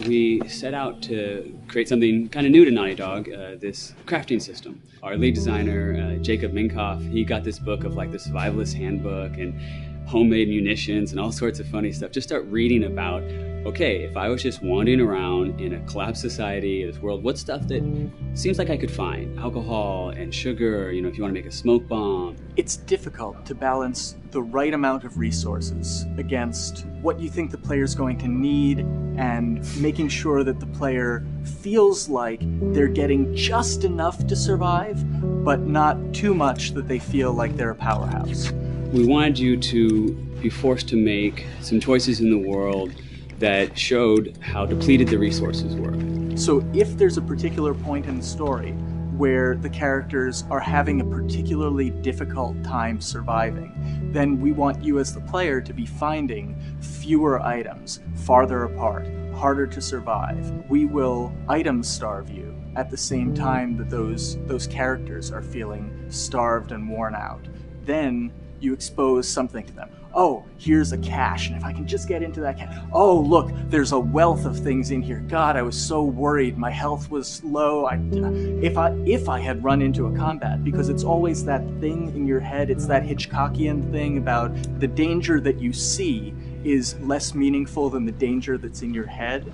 We set out to create something kind of new to Naughty Dog, this crafting system. Our lead designer, Jacob Minkoff, he got this book of like the survivalist handbook and homemade munitions and all sorts of funny stuff. Just start reading about, okay, if I was just wandering around in a collapsed society, this world, what stuff that seems like I could find? Alcohol and sugar, if you want to make a smoke bomb. It's difficult to balance the right amount of resources against what you think the player's going to need and making sure that the player feels like they're getting just enough to survive, but not too much that they feel like they're a powerhouse. We wanted you to be forced to make some choices in the world that showed how depleted the resources were. So if there's a particular point in the story where the characters are having a particularly difficult time surviving, then we want you as the player to be finding fewer items, farther apart, harder to survive. We will item starve you at the same time that those characters are feeling starved and worn out. Then you expose something to them. Oh, here's a cache, and if I can just get into that cache. Oh, look, there's a wealth of things in here. God, I was so worried. My health was low. If I had run into a combat, because it's always that thing in your head, it's that Hitchcockian thing about the danger that you see is less meaningful than the danger that's in your head.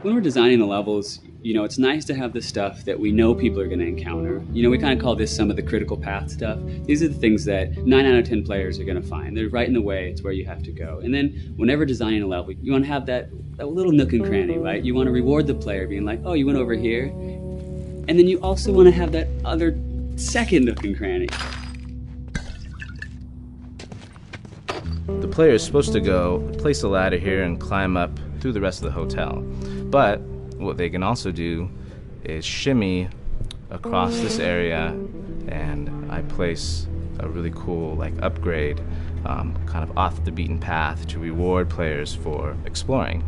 When we're designing the levels, it's nice to have the stuff that we know people are going to encounter. We kind of call this some of the critical path stuff. These are the things that 9 out of 10 players are going to find. They're right in the way. It's where you have to go. And then whenever designing a level, you want to have that little nook and cranny, right? You want to reward the player being like, oh, you went over here. And then you also want to have that other second nook and cranny. The player is supposed to go place a ladder here and climb up through the rest of the hotel. But what they can also do is shimmy across this area, and I place a really cool upgrade kind of off the beaten path to reward players for exploring.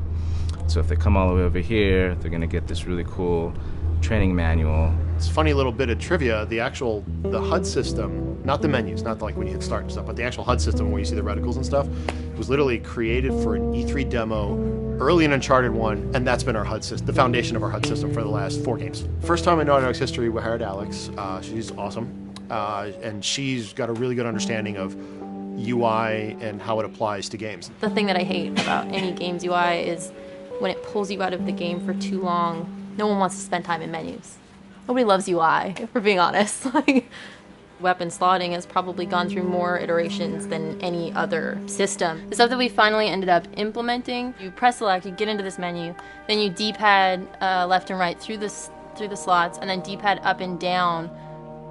So if they come all the way over here, they're going to get this really cool training manual. It's a funny little bit of trivia. The HUD system, not the menus, not like when you hit start and stuff, but the actual HUD system where you see the reticles and stuff, was literally created for an E3 demo early in Uncharted 1, and that's been our HUD system, the foundation of our HUD system for the last 4 games. First time in Naughty Dog's history, we hired Alex. She's awesome, and she's got a really good understanding of UI and how it applies to games. The thing that I hate about any game's UI is when it pulls you out of the game for too long. No one wants to spend time in menus. Nobody loves UI, if we're being honest. Weapon slotting has probably gone through more iterations than any other system. The stuff that we finally ended up implementing, you press select, you get into this menu, then you D-pad left and right through the slots, and then D-pad up and down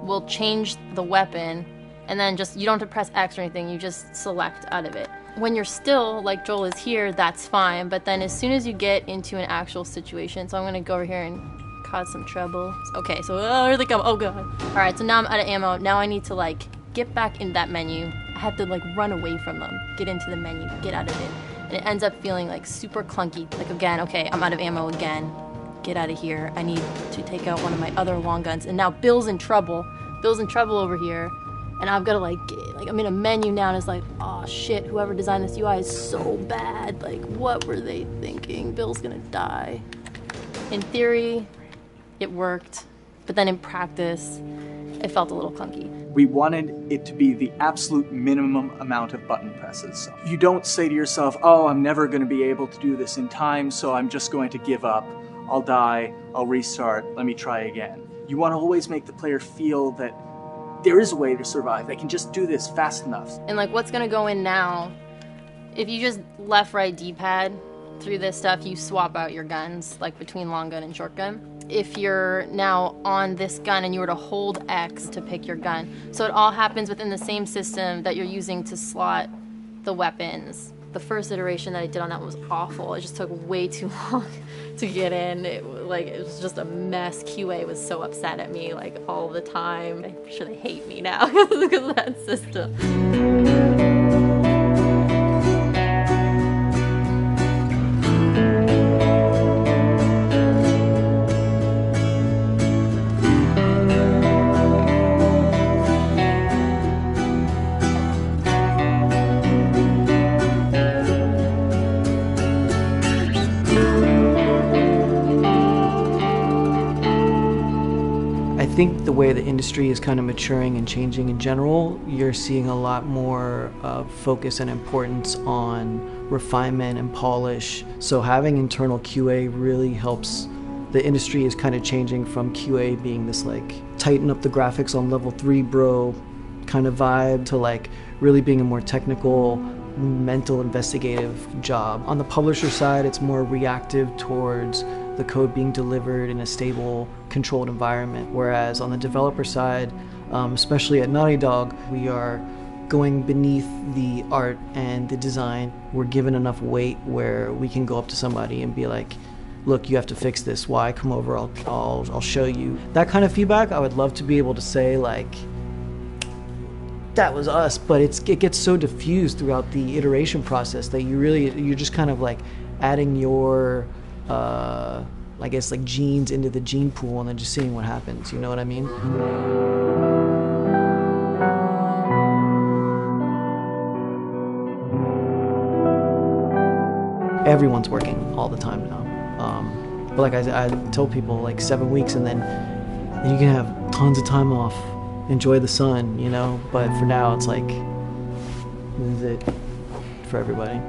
will change the weapon, and then you don't have to press X or anything, you just select out of it. When you're still, like Joel is here, that's fine, but then as soon as you get into an actual situation, so I'm gonna go over here and cause some trouble. Okay, so here they come, oh god. All right, so now I'm out of ammo. Now I need to get back in that menu. I have to run away from them, get into the menu, get out of it. And it ends up feeling super clunky. Again, okay, I'm out of ammo again. Get out of here. I need to take out one of my other long guns. And now Bill's in trouble. Bill's in trouble over here. And I've got to I'm in a menu now and it's oh shit, whoever designed this UI is so bad. What were they thinking? Bill's gonna die. In theory, it worked, but then in practice, it felt a little clunky. We wanted it to be the absolute minimum amount of button presses. You don't say to yourself, oh, I'm never gonna be able to do this in time, so I'm just going to give up. I'll die, I'll restart, let me try again. You want to always make the player feel that there is a way to survive. They can just do this fast enough. And what's gonna go in now, if you just left, right, D-pad through this stuff, you swap out your guns, between long gun and short gun. If you're now on this gun and you were to hold X to pick your gun. So it all happens within the same system that you're using to slot the weapons. The first iteration that I did on that was awful. It just took way too long to get in. It was just a mess. QA was so upset at me all the time. I'm sure they hate me now because of that system. I think the way the industry is kind of maturing and changing in general, you're seeing a lot more focus and importance on refinement and polish. So having internal QA really helps. The industry is kind of changing from QA being this tighten up the graphics on level 3 bro kind of vibe to really being a more technical, mental investigative job. On the publisher side, it's more reactive towards the code being delivered in a stable, controlled environment. Whereas on the developer side, especially at Naughty Dog, we are going beneath the art and the design. We're given enough weight where we can go up to somebody and be like, look, you have to fix this. Why? Come over, I'll show you. That kind of feedback, I would love to be able to say that was us, but it gets so diffused throughout the iteration process that you're just kind of adding your I guess like genes into the gene pool and then just seeing what happens, you know what I mean? Everyone's working all the time now. But like I told people, like 7 weeks and then you can have tons of time off, enjoy the sun, you know? But for now, it's like, this is it for everybody.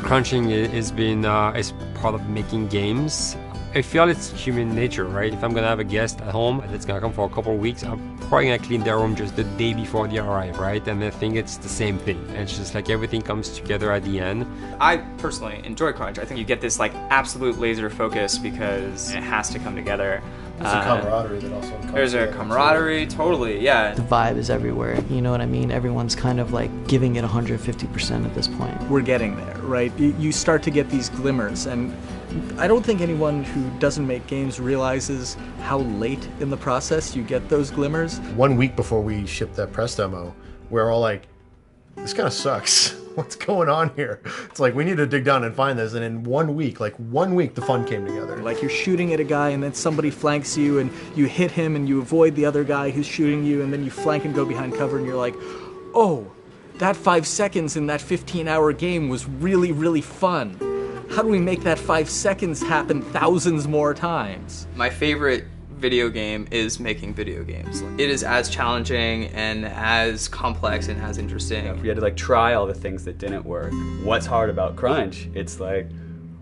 Crunching is part of making games. I feel it's human nature, right? If I'm gonna have a guest at home that's gonna come for a couple of weeks, I'm probably gonna clean their room just the day before they arrive, right? And I think it's the same thing. It's just like everything comes together at the end. I personally enjoy crunch. I think you get this like absolute laser focus because it has to come together. There's a camaraderie that also comes There's a camaraderie, totally, yeah. The vibe is everywhere, you know what I mean? Everyone's kind of like giving it 150% at this point. We're getting there, right? You start to get these glimmers, and I don't think anyone who doesn't make games realizes how late in the process you get those glimmers. 1 week before we shipped that press demo, we're all like, this kind of sucks. What's going on here? It's like, we need to dig down and find this. And in 1 week, like 1 week, the fun came together. Like you're shooting at a guy and then somebody flanks you and you hit him and you avoid the other guy who's shooting you and then you flank and go behind cover and you're like, oh, that 5 seconds in that 15-hour game was really, really fun. How do we make that 5 seconds happen thousands more times? My favorite video game is making video games. It is as challenging and as complex and as interesting. If we had to like try all the things that didn't work, what's hard about crunch? It's like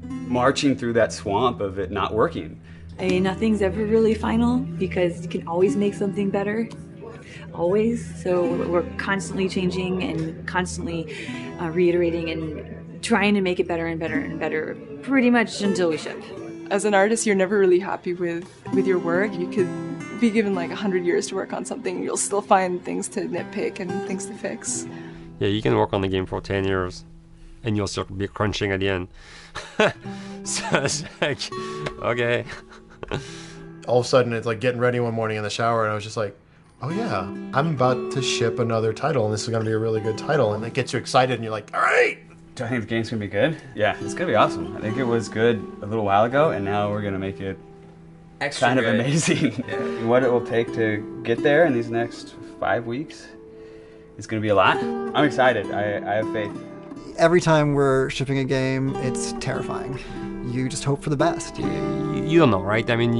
marching through that swamp of it not working. I mean, nothing's ever really final because you can always make something better. Always. So we're constantly changing and constantly reiterating and trying to make it better and better and better pretty much until we ship. As an artist, you're never really happy with your work. You could be given like 100 years to work on something, you'll still find things to nitpick and things to fix. Yeah, you can work on the game for 10 years and you'll still be crunching at the end. So it's like, okay. All of a sudden, it's like getting ready one morning in the shower, and I was just like, oh yeah, I'm about to ship another title, and this is going to be a really good title, and it gets you excited, and you're like, all right. Do I think the game's going to be good? Yeah, it's going to be awesome. I think it was good a little while ago, and now we're going to make it extra kind good. of amazing. Yeah. What it will take to get there in these next 5 weeks, it's going to be a lot. I'm excited. I have faith. Every time we're shipping a game, it's terrifying. You just hope for the best. You don't know, right? I mean,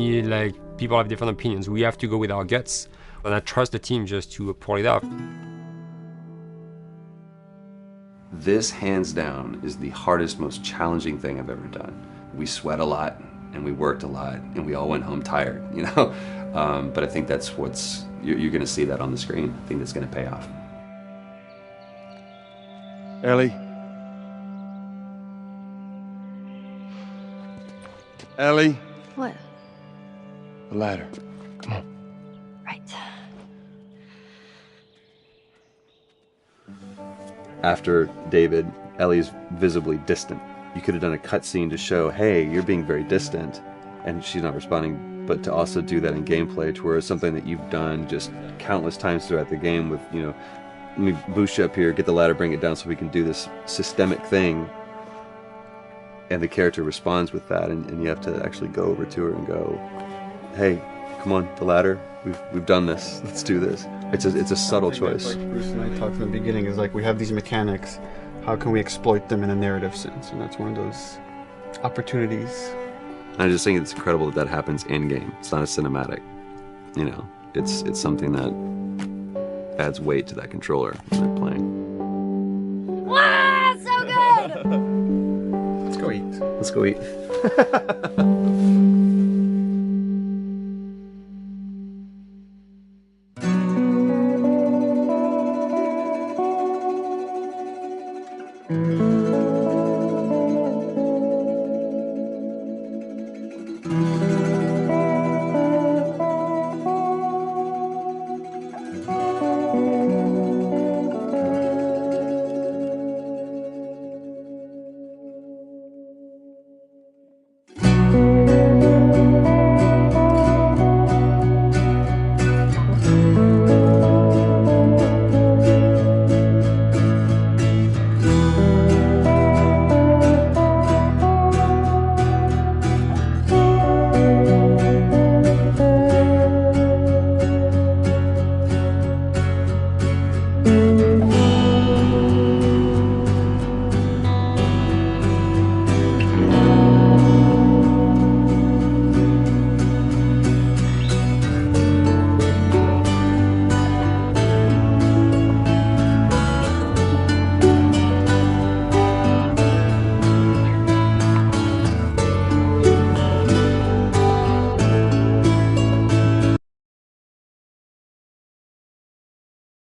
people have different opinions. We have to go with our guts, and I trust the team just to pull it off. This, hands down, is the hardest, most challenging thing I've ever done. We sweat a lot, and we worked a lot, and we all went home tired, you know? But I think that's you're gonna see that on the screen. I think that's gonna pay off. Ellie? Ellie? What? The ladder. Come on. Right. After David, Ellie's visibly distant. You could have done a cutscene to show, hey, you're being very distant, and she's not responding, but to also do that in gameplay to where it's something that you've done just countless times throughout the game with, you know, let me boost you up here, get the ladder, bring it down so we can do this systemic thing. And the character responds with that, and you have to actually go over to her and go, hey, come on, the ladder, we've done this, let's do this. It's a subtle choice. Like Bruce and I talked in the beginning, is like we have these mechanics, how can we exploit them in a narrative sense? And that's one of those opportunities. I just think it's incredible that happens in-game. It's not a cinematic, you know, it's something that adds weight to that controller when they're playing. Wow, so good! Let's go eat. Let's go eat.